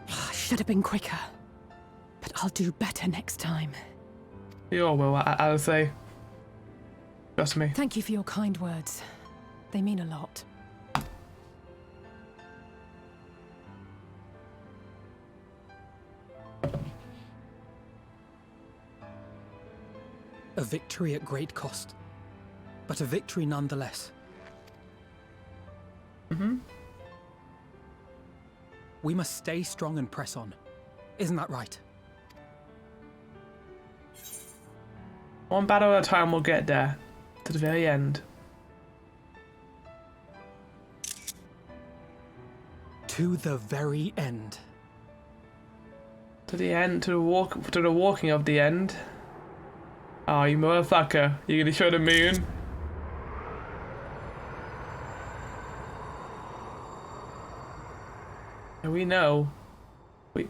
I should have been quicker, but I'll do better next time. You all will, I'll say. Trust me. Thank you for your kind words. They mean a lot. A victory at great cost, but a victory nonetheless. We must stay strong and press on. Isn't that right? One battle at a time, we'll get there. To the very end. To the very end. To the end, to the walking of the end. Oh, you motherfucker. You gonna show the moon? And we know. Wait.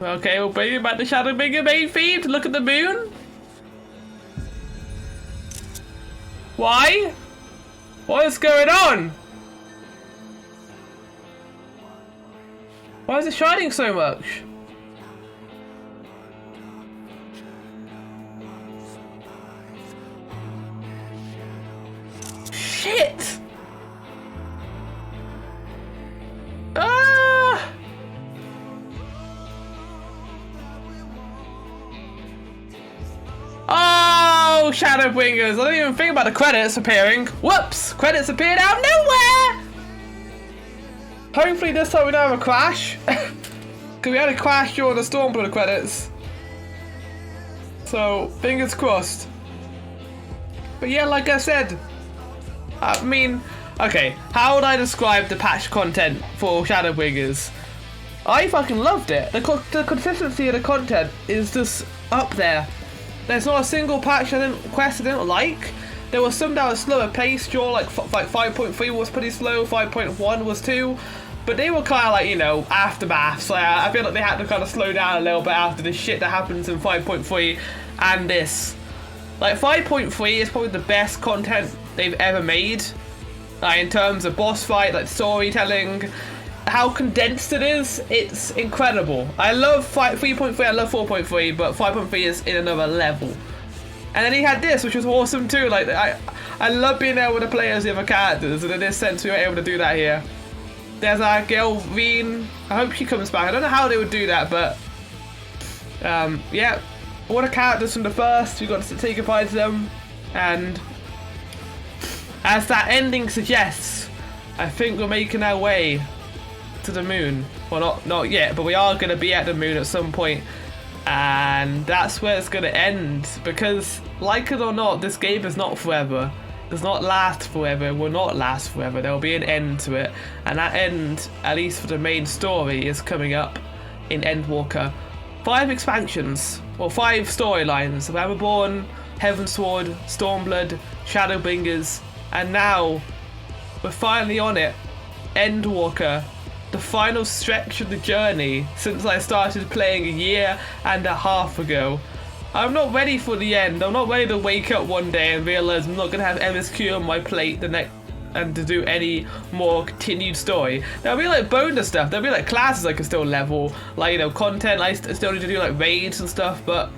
Okay, we'll bring back the Shadow Bringer main theme to look at the moon. Why? What is going on? Why is it shining so much? Shit! Ah! Shadowbringers. I don't even think about the credits appearing. Whoops! Credits appeared out of nowhere! Hopefully this time we don't have a crash. Because we had a crash during the Stormblood credits. So, fingers crossed. But yeah, like I said, I mean, okay, how would I describe the patch content for Shadowbringers? I fucking loved it. The consistency of the content is just up there. There's not a single patch quest I didn't like. There was some that was slower paced, sure, like 5.3 was pretty slow, 5.1 was too. But they were kind of like, you know, aftermaths. I feel like they had to kind of slow down a little bit after the shit that happens in 5.3 and this. Like, 5.3 is probably the best content they've ever made. In terms of boss fight, like storytelling, how condensed it is, it's incredible. I love 3.3, I love 4.3, but 5.3 is in another level. And then he had this, which was awesome too. Like, I love being able to play as the other characters, and in this sense we were able to do that here. There's our girl, Veen. I hope she comes back. I don't know how they would do that, but yeah. All the characters from the first, we got to say goodbye to them. And as that ending suggests, I think we're making our way to the moon. Well, not yet, but we are going to be at the moon at some point. And that's where it's going to end. Because, like it or not, this game is not forever. Does not last forever, will not last forever. There will be an end to it, and that end, at least for the main story, is coming up in Endwalker. 5 expansions, or 5 storylines of Everborn, Heavensward, Stormblood, Shadowbringers, and now we're finally on it. Endwalker, the final stretch of the journey since I started playing a year and a half ago. I'm not ready for the end. I'm not ready to wake up one day and realize I'm not going to have MSQ on my plate the next and to do any more continued story. There'll be like bonus stuff. There'll be like classes I can still level, like, you know, content. I still need to do like raids and stuff. But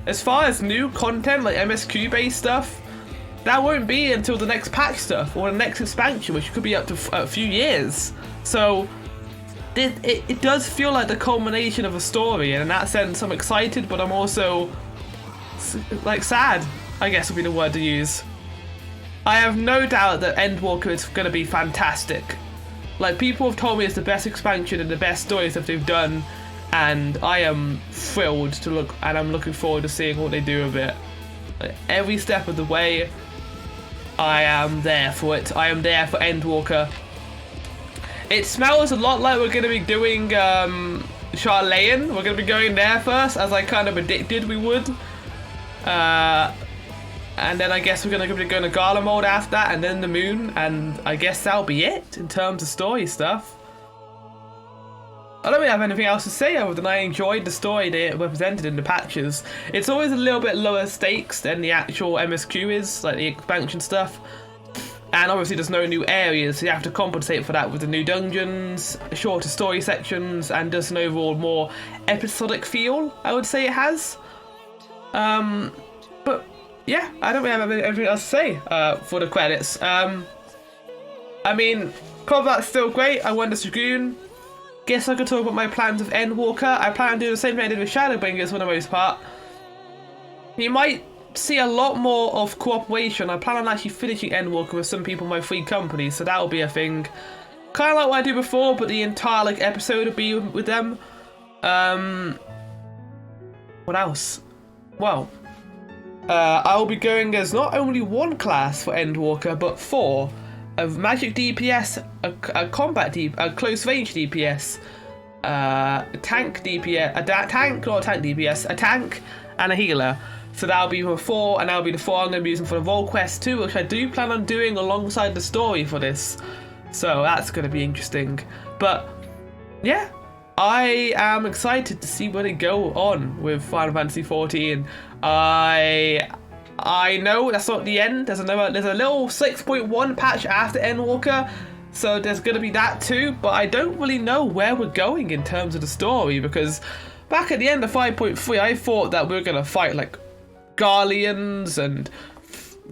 as far as new content, like MSQ based stuff, that won't be until the next patch stuff or the next expansion, which could be up to a few years. So it does feel like the culmination of a story, and in that sense I'm excited, but I'm also like sad, I guess would be the word to use. I have no doubt that Endwalker is going to be fantastic. Like, people have told me it's the best expansion and the best story stuff they've done, and I am thrilled to look, and I'm looking forward to seeing what they do with it. Like, every step of the way, I am there for it. I am there for Endwalker. It smells a lot like we're going to be doing Charlayan. We're going to be going there first, as I kind of predicted we would. And then I guess we're going to be going to Gala mode after that, and then the moon, and I guess that'll be it in terms of story stuff. I don't really have anything else to say other than I enjoyed the story they represented in the patches. It's always a little bit lower stakes than the actual MSQ is, like the expansion stuff. And obviously there's no new areas, so you have to compensate for that with the new dungeons, shorter story sections, and just an overall more episodic feel, I would say it has. But yeah, I don't really have anything else to say for the credits. I mean, combat's still great. I won the Dragoon. Guess I could talk about my plans with Endwalker. I plan on doing the same thing I did with Shadowbringers for the most part. You might see a lot more of cooperation. I plan on actually finishing Endwalker with some people in my free company, so that'll be a thing. Kind of like what I did before, but the entire like episode will be with them. What else? Well, I will be going as not only one class for Endwalker, but 4. A magic DPS, a combat a close range DPS, a tank DPS, a tank, and a healer. So that'll be for 4, and that'll be the 4 I'm going to be using for the role quest too, which I do plan on doing alongside the story for this. So that's going to be interesting. But yeah, I am excited to see where they go on with Final Fantasy XIV. I know that's not the end. There's a little 6.1 patch after Endwalker, so there's going to be that too. But I don't really know where we're going in terms of the story, because back at the end of 5.3, I thought that we were going to fight like Garleans and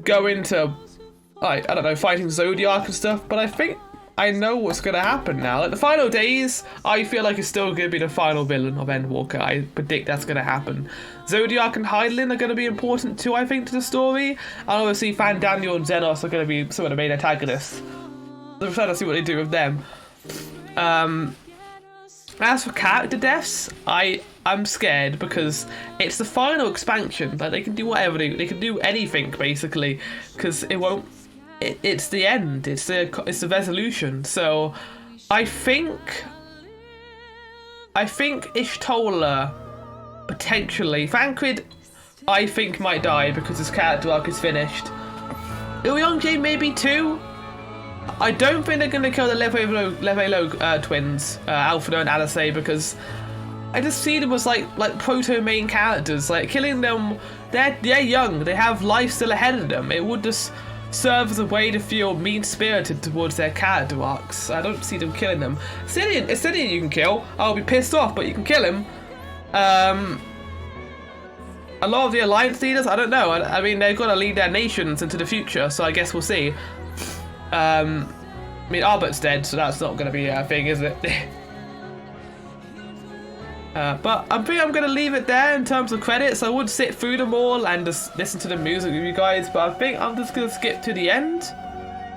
go into, I don't know, fighting Zodiac and stuff. But I think I know what's going to happen now. Like, the final days, I feel like it's still going to be the final villain of Endwalker. I predict that's going to happen. Zodiac and Hydaelyn are going to be important too, I think, to the story. And obviously, Fandaniel and Xenos are going to be some of the main antagonists. I'm excited to see what they do with them. As for character deaths, I'm scared because it's the final expansion. Like, they can do whatever, they can do anything, basically. Because it won't... It's the end. It's the resolution. So, I think Ishtola potentially. Thancred, I think might die because his character arc is finished. Uyongjae maybe too. I don't think they're gonna kill the Levelo twins, Alphinaud and Alisei, because I just see them as like proto main characters. Like, killing them, they're young. They have life still ahead of them. It would just serve as a way to feel mean-spirited towards their character arcs. I don't see them killing them. Ascendian you can kill. I'll be pissed off, but you can kill him. A lot of the Alliance leaders, I don't know. I mean, they've got to lead their nations into the future, so I guess we'll see. I mean, Arbert's dead, so that's not going to be a thing, is it? But I think I'm going to leave it there in terms of credits. I would sit through them all and just listen to the music with you guys, but I think I'm just going to skip to the end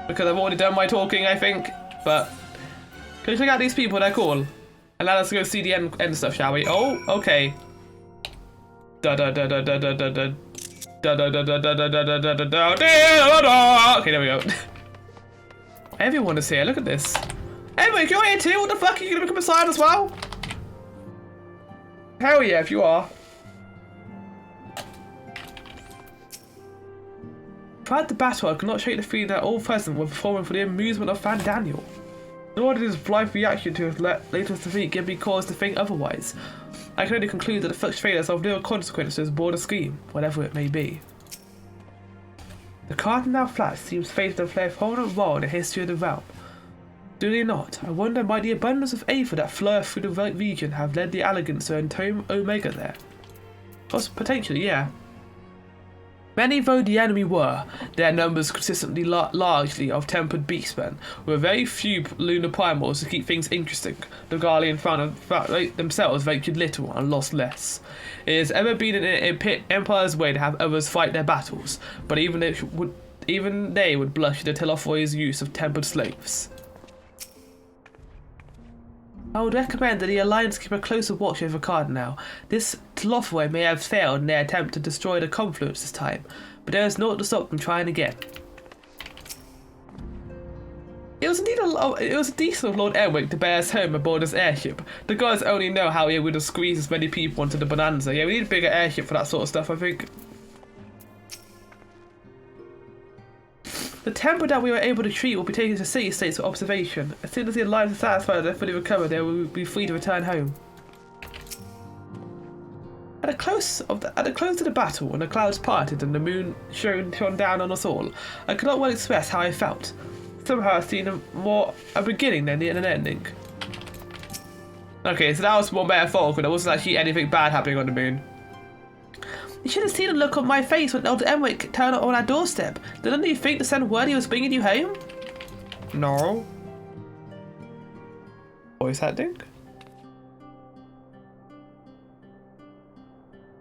because I've already done my talking, I think. But can you check out these people? They're cool. And now let's go see the end stuff, shall we? Oh, okay. Okay, there we go. Everyone is here. Look at this. Everyone, you're here too. What the fuck? Are you going to become a Scion as well? Hell yeah, if you are. Throughout the battle, I could not shake the feeling that all present were performing for the amusement of Fandaniel. Nor did his blithe reaction to his latest defeat give me cause to think otherwise. I can only conclude that the such failures of little consequence to his broader scheme, whatever it may be. The Cardinal Flats seems fated to play a prominent role in the history of the realm. Do they not? I wonder might the abundance of aether that flow through the region have led the Elegants to entome Omega there? Potentially, yeah. Many though the enemy were, their numbers consistently largely of tempered beastmen, with very few lunar primals to keep things interesting. The Garlean found themselves ventured little and lost less. It has ever been an Empire's way to have others fight their battles, but even they would blush at the Telophroi's use of tempered slaves. I would recommend that the Alliance keep a closer watch over Cardinal. This Telophroy may have failed in their attempt to destroy the Confluence this time, but there is naught to stop them trying again. It was a decent of Lord Elwick to bear us home aboard his airship. The gods only know how he would have squeezed as many people onto the Bonanza. Yeah, we need a bigger airship for that sort of stuff, I think. The temple that we were able to treat will be taken to city states for observation. As soon as the Alliance is satisfied that they're fully recovered, they will be free to return home. At the close of the battle, when the clouds parted and the moon shone down on us all, I could not well express how I felt. Somehow I seen a beginning than an ending. Okay, so that was more metaphorical. There wasn't actually anything bad happening on the moon. You should have seen the look on my face when Elder Emwick turned up on our doorstep. Didn't you think to send word he was bringing you home? No. Voice acting?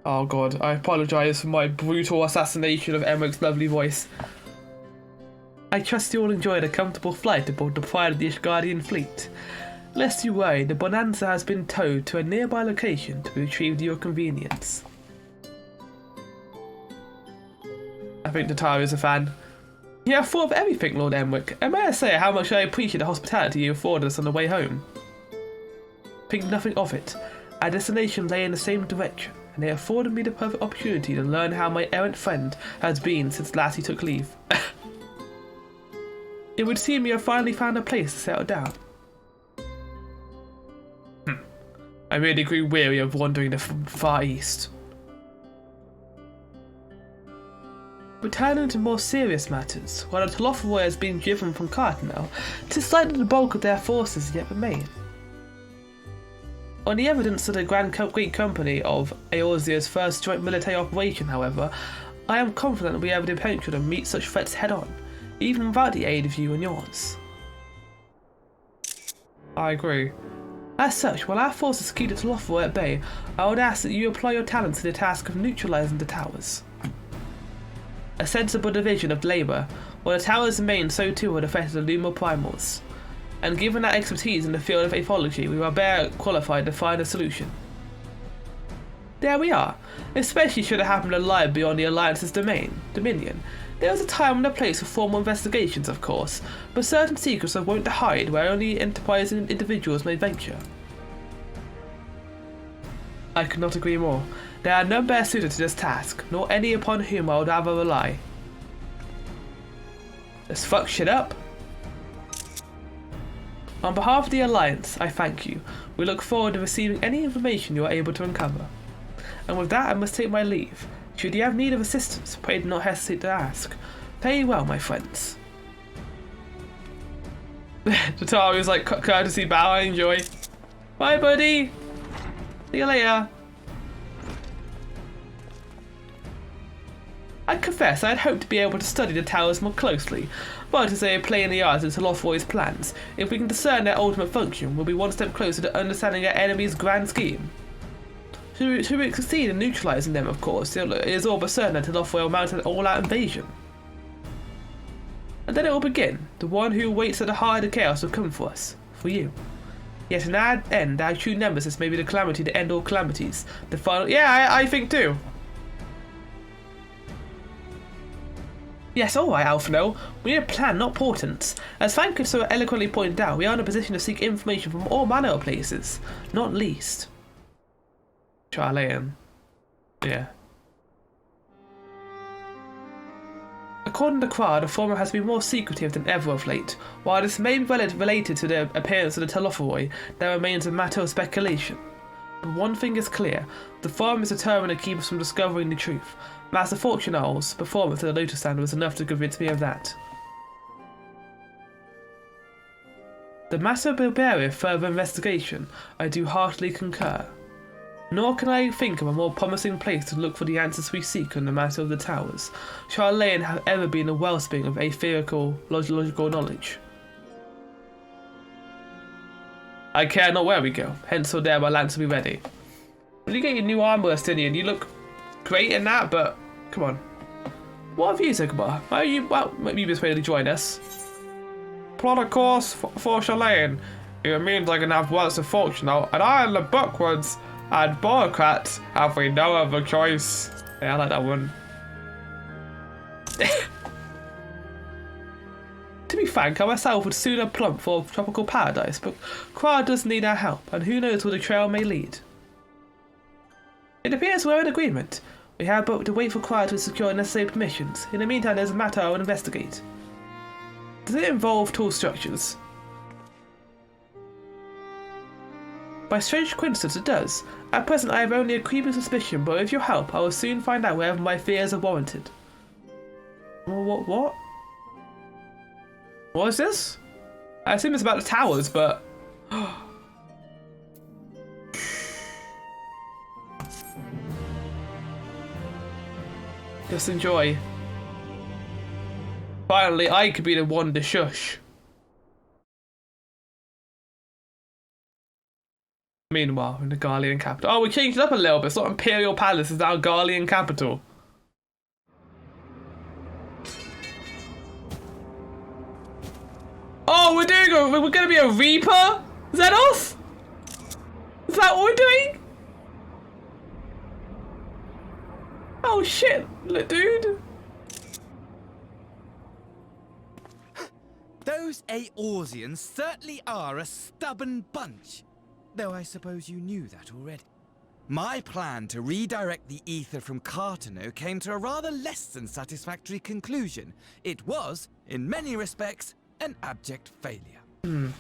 Oh god, I apologise for my brutal assassination of Emwick's lovely voice. I trust you all enjoyed a comfortable flight aboard the Pride of the Ishgardian fleet. Lest you worry, the Bonanza has been towed to a nearby location to be retrieved to your convenience. I think Natara is a fan. You have thought of everything, Lord Emwick, and may I say how much I appreciate the hospitality you afforded us on the way home. Think nothing of it. Our destination lay in the same direction, and they afforded me the perfect opportunity to learn how my errant friend has been since last he took leave. It would seem you have finally found a place to settle down. I really grew weary of wandering the far east. Returning to more serious matters, while the Telophroy has been driven from Cardinal, it is likely the bulk of their forces yet remain. On the evidence of the great company of Eorzea's first joint military operation, however, I am confident we have the potential to meet such threats head-on, even without the aid of you and yours. I agree. As such, while our forces keep the Telophoroi at bay, I would ask that you apply your talents to the task of neutralizing the towers. A sensible division of labour, while the towers remain, so too would affect the Luma Primals. And given our expertise in the field of aphology, we are better qualified to find a solution. There we are, especially should it happen to lie beyond the Alliance's dominion. There is a time and a place for formal investigations, of course, but certain secrets are wont to hide where only enterprising individuals may venture. I could not agree more. There are none better suited to this task, nor any upon whom I would rather rely. Let's fuck shit up. On behalf of the Alliance, I thank you. We look forward to receiving any information you are able to uncover. And with that, I must take my leave. Should you have need of assistance, pray do not hesitate to ask. Fare ye well, my friends. Tataru was like, courtesy bow, I enjoy. Bye, buddy. See you later. I confess I had hoped to be able to study the towers more closely, but as they play in the odds into Telophoroi's plans, if we can discern their ultimate function, we'll be one step closer to understanding our enemy's grand scheme. Should we succeed in neutralizing them, of course, it is all but certain that Telophoroi will mount an all-out invasion. And then it will begin. The one who waits at the heart of the chaos will come for us. For you. Yet in our end, our true nemesis may be the calamity to end all calamities. The final... Yeah, I think too. Yes, alright, Alphino. We need a plan, not portents. As Frank so eloquently pointed out, we are in a position to seek information from all manner of places. Not least... Charlean. Yeah. According to Kra, the former has been more secretive than ever of late. While this may be related to the appearance of the Telophoroi, there remains a matter of speculation. But one thing is clear, the former is determined to keep us from discovering the truth. Master Fortunao's performance at the Lotus Stand was enough to convince me of that. The matter will bear further investigation, I do heartily concur. Nor can I think of a more promising place to look for the answers we seek on the matter of the towers. Charlean have ever been a wellspring of aetherical, logical knowledge. I care not where we go, hence or there my lance will be ready. When you get your new armor, Estinian, you look great in that, but come on. What have you, Sigmar? Why are you, well, maybe you persuaded to join us. Plot a course for Charlean. It means I can have words of fortune now, and I and the Bookwoods and bureaucrats have we no other choice. Yeah, I like that one. To be frank, I myself would sooner plump for tropical paradise, but Kra does need our help, and who knows where the trail may lead. It appears we're in agreement. We have but to wait for Kra to secure necessary permissions. In the meantime, there's a matter I will investigate. Does it involve tall structures? By strange coincidence, it does. At present, I have only a creeping suspicion, but with your help, I will soon find out whether my fears are warranted. What? What is this? I assume it's about the towers, but... Just enjoy. Finally, I could be the one to shush. Meanwhile, in the Garlean capital. Oh, we changed it up a little bit. It's not Imperial Palace, it's now Garlean capital. Oh, we're gonna be a Reaper? Is that us? Is that what we're doing? Oh shit, dude. Those Eorzeans certainly are a stubborn bunch. Though I suppose you knew that already. My plan to redirect the ether from Cartano came to a rather less than satisfactory conclusion. It was, in many respects, an abject failure.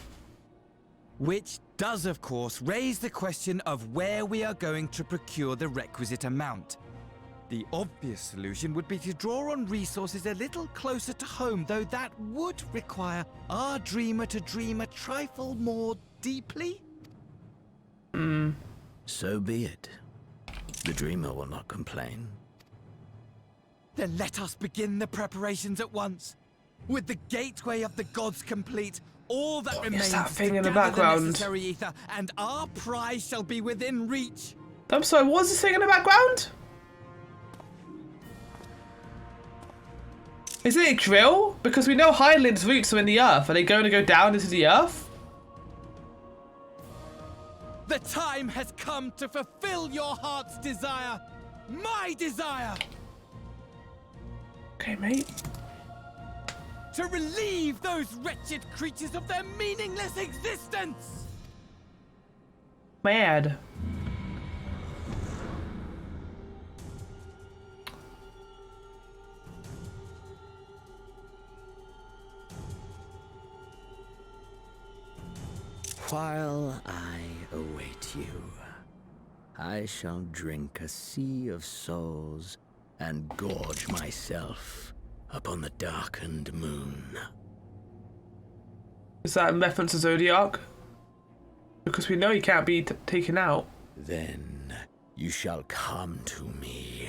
Which does, of course, raise the question of where we are going to procure the requisite amount. The obvious solution would be to draw on resources a little closer to home, though that would require our dreamer to dream a trifle more deeply. So be it. The dreamer will not complain. Then let us begin the preparations at once. With the gateway of the gods complete, All that remains that is thing to in the gather background? necessary ether, and our prize shall be within reach. I'm sorry, what was this thing in the background? Is it a drill? Because we know Heinlein's roots are in the earth. Are they going to go down into the earth? The time has come to fulfill your heart's desire. My desire! Okay, mate. To relieve those wretched creatures of their meaningless existence! Mad. While I await you, I shall drink a sea of souls and gorge myself upon the darkened moon. Is that in reference to Zodiac? Because we know he can't be taken out. Then you shall come to me,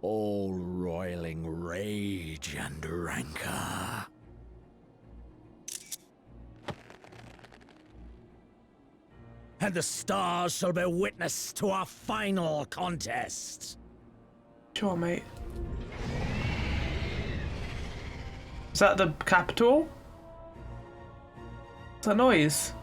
all roiling rage and rancor. And the stars shall bear witness to our final contest. Sure, mate. Is that the capital? What's that noise?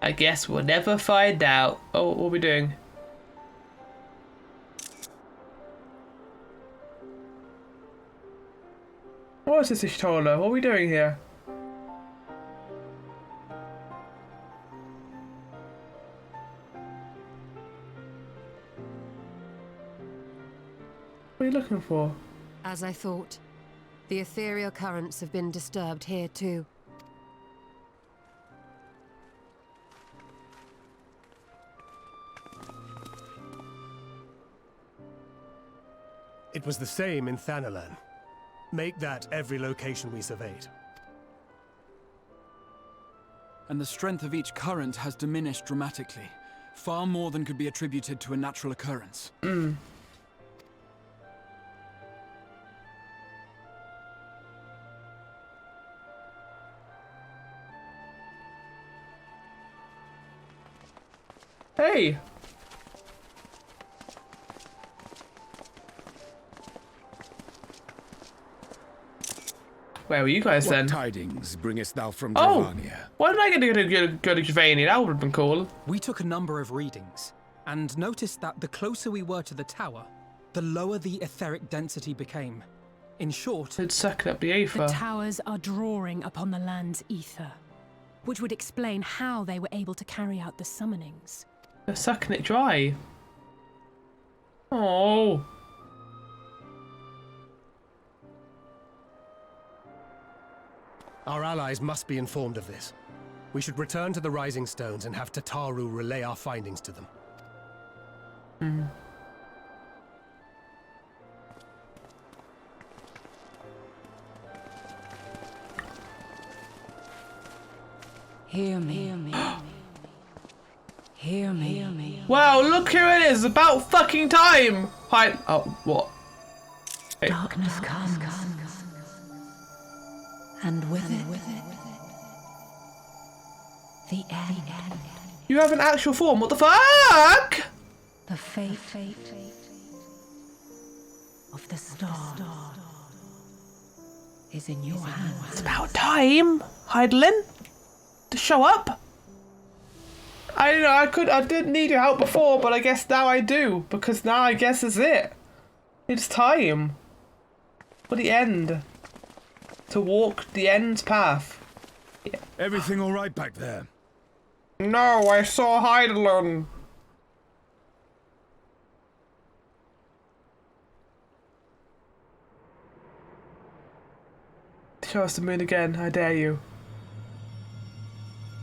I guess we'll never find out. Oh, what are we doing? What is this, Ishtola? What are we doing here? What are you looking for? As I thought, the ethereal currents have been disturbed here too. It was the same in Thanalan. Make that every location we surveyed. And the strength of each current has diminished dramatically. Far more than could be attributed to a natural occurrence. Hey! Where were you guys then? What tidings bringest thou from Oh! Dravania? Why did I get to go to Javania? That would have been cool. We took a number of readings, and noticed that the closer we were to the tower, the lower the etheric density became. In short, it's sucking up the aether. The towers are drawing upon the land's ether, which would explain how they were able to carry out the summonings. They're sucking it dry. Oh. Our allies must be informed of this. We should return to the Rising Stones and have Tataru relay our findings to them. Hear me. Hear me. Hear me. Hear me. Wow, look who it is! About fucking time! Hi. Oh, what? Hey. Darkness comes. And with it, the end. You have an actual form, what the fuck? The fate of the star is in your hands. It's about time, Heidelin, to show up. I don't know, I didn't need your help before, but I guess now I do, because now I guess it's it. It's time. For the end. To walk the end's path. Yeah. Everything all right back there? No, I saw Heidelin. Show us the moon again, I dare you.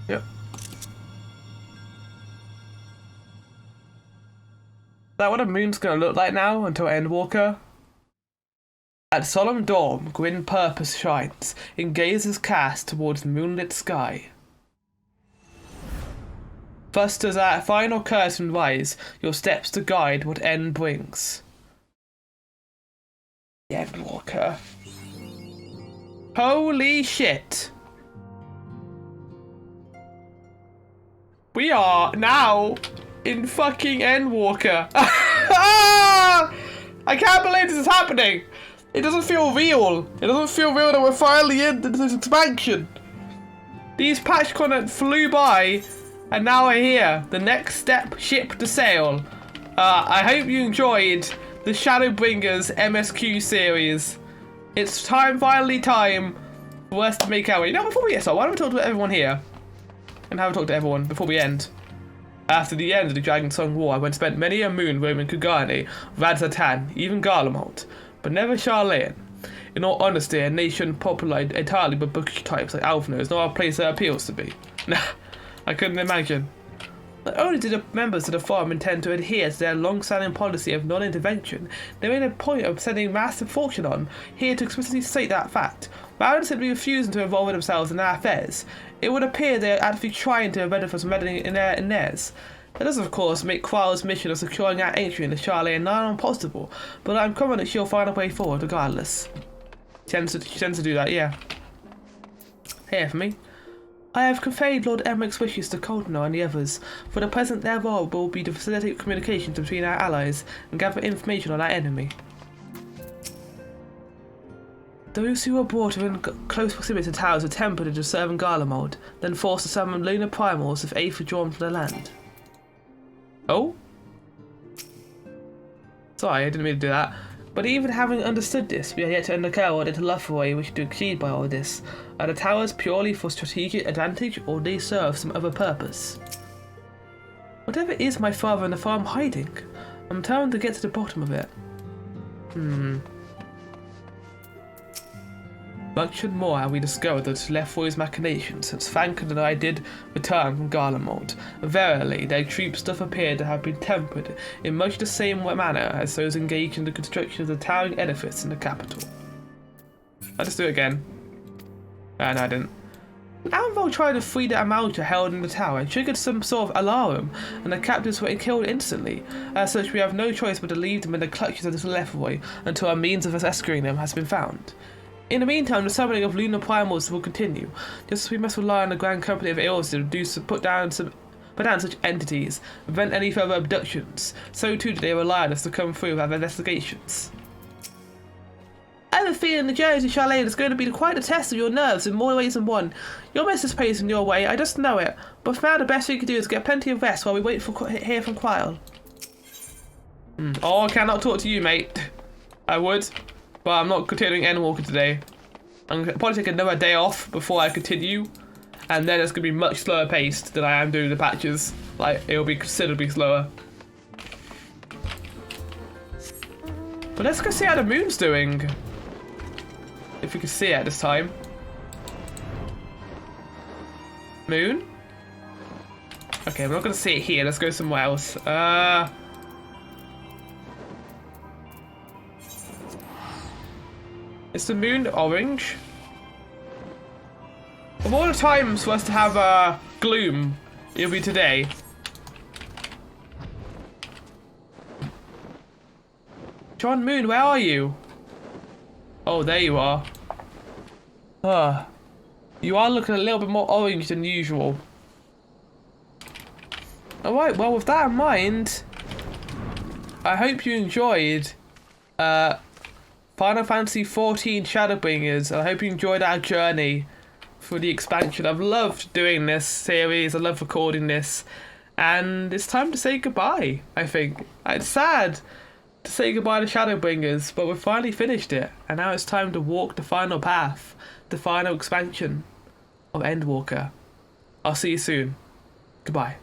Yep. Is that what a moon's gonna look like now until Endwalker? At solemn dawn, grim purpose shines, in gazes cast towards the moonlit sky. Thus does our final curtain rise, your steps to guide what end brings. Endwalker. Holy shit. We are now in fucking Endwalker. I can't believe this is happening. It doesn't feel real. It doesn't feel real that we're finally in this expansion. These patch content flew by, and now we're here. The next step, ship to sail. I hope you enjoyed the Shadowbringers MSQ series. It's finally time for us to make our way. You know, before we get started, why don't we talk to everyone here? And have a talk to everyone before we end. After the end of the Dragon Song War, I went spent many a moon roaming Kugane, Radzatan, even Garlemald, but never Charlayan. In all honesty, a nation populated entirely by bookish types like Alphino is not a place that appeals to me. Nah, I couldn't imagine. Not only did the members of the farm intend to adhere to their long-standing policy of non-intervention, they made a point of sending massive fortune on here to explicitly state that fact. Rather than simply refusing to involve themselves in their affairs, it would appear they are actively trying to prevent us from meddling in theirs. That does, of course, make Quail's mission of securing our entry into Charlie nigh impossible, but I'm confident she'll find a way forward regardless. She tends to do that, yeah. Here for me. I have conveyed Lord Emmerich's wishes to Coldenow and the others. For the present, their role will be to facilitate communications between our allies and gather information on our enemy. Those who were brought within close proximity to towers were tempered into serving Garlemald, then forced to summon lunar primals if aid withdrawn from the land. Oh? Sorry, I didn't mean to do that. But even having understood this, we are yet to undergo what into Lufferway wish to exceed by all this. Are the towers purely for strategic advantage, or do they serve some other purpose? Whatever is my father and the farm hiding, I'm determined to get to the bottom of it. Much and more have we discovered that Lefroy's machinations since Fankard and I did return from Garlemald. Verily, their troops doth appear to have been tempered in much the same manner as those engaged in the construction of the towering edifice in the capital. I'll just do it again. No, I didn't. Anvil tried to free the Amalja held in the tower and triggered some sort of alarm, and the captives were killed instantly. As such, we have no choice but to leave them in the clutches of this Lefroy until a means of rescuing them has been found. In the meantime, the summoning of lunar primals will continue, just as we must rely on the Grand Company of Eorzea to put down such entities, prevent any further abductions. So too do they rely on us to come through with our investigations. I have a feeling the journey to Charlene is going to be quite a test of your nerves in more ways than one. You'll miss this place in your way, I just know it, but for now the best we can do is get plenty of rest while we wait for hear from Quail. Oh, I cannot talk to you, mate. I would. But I'm not continuing Endwalker today. I'm going to probably take another day off before I continue. And then it's going to be much slower paced than I am doing the patches. Like, it'll be considerably slower. But let's go see how the moon's doing. If we can see it this time. Moon? Okay, we're not going to see it here. Let's go somewhere else. Is the moon orange? Of all the times for us to have gloom, it'll be today. John Moon, where are you? Oh, there you are. You are looking a little bit more orange than usual. Alright, well with that in mind, I hope you enjoyed Final Fantasy XIV Shadowbringers. I hope you enjoyed our journey through the expansion. I've loved doing this series, I love recording this, and it's time to say goodbye, I think. It's sad to say goodbye to Shadowbringers, but we've finally finished it, and now it's time to walk the final path, the final expansion of Endwalker. I'll see you soon. Goodbye.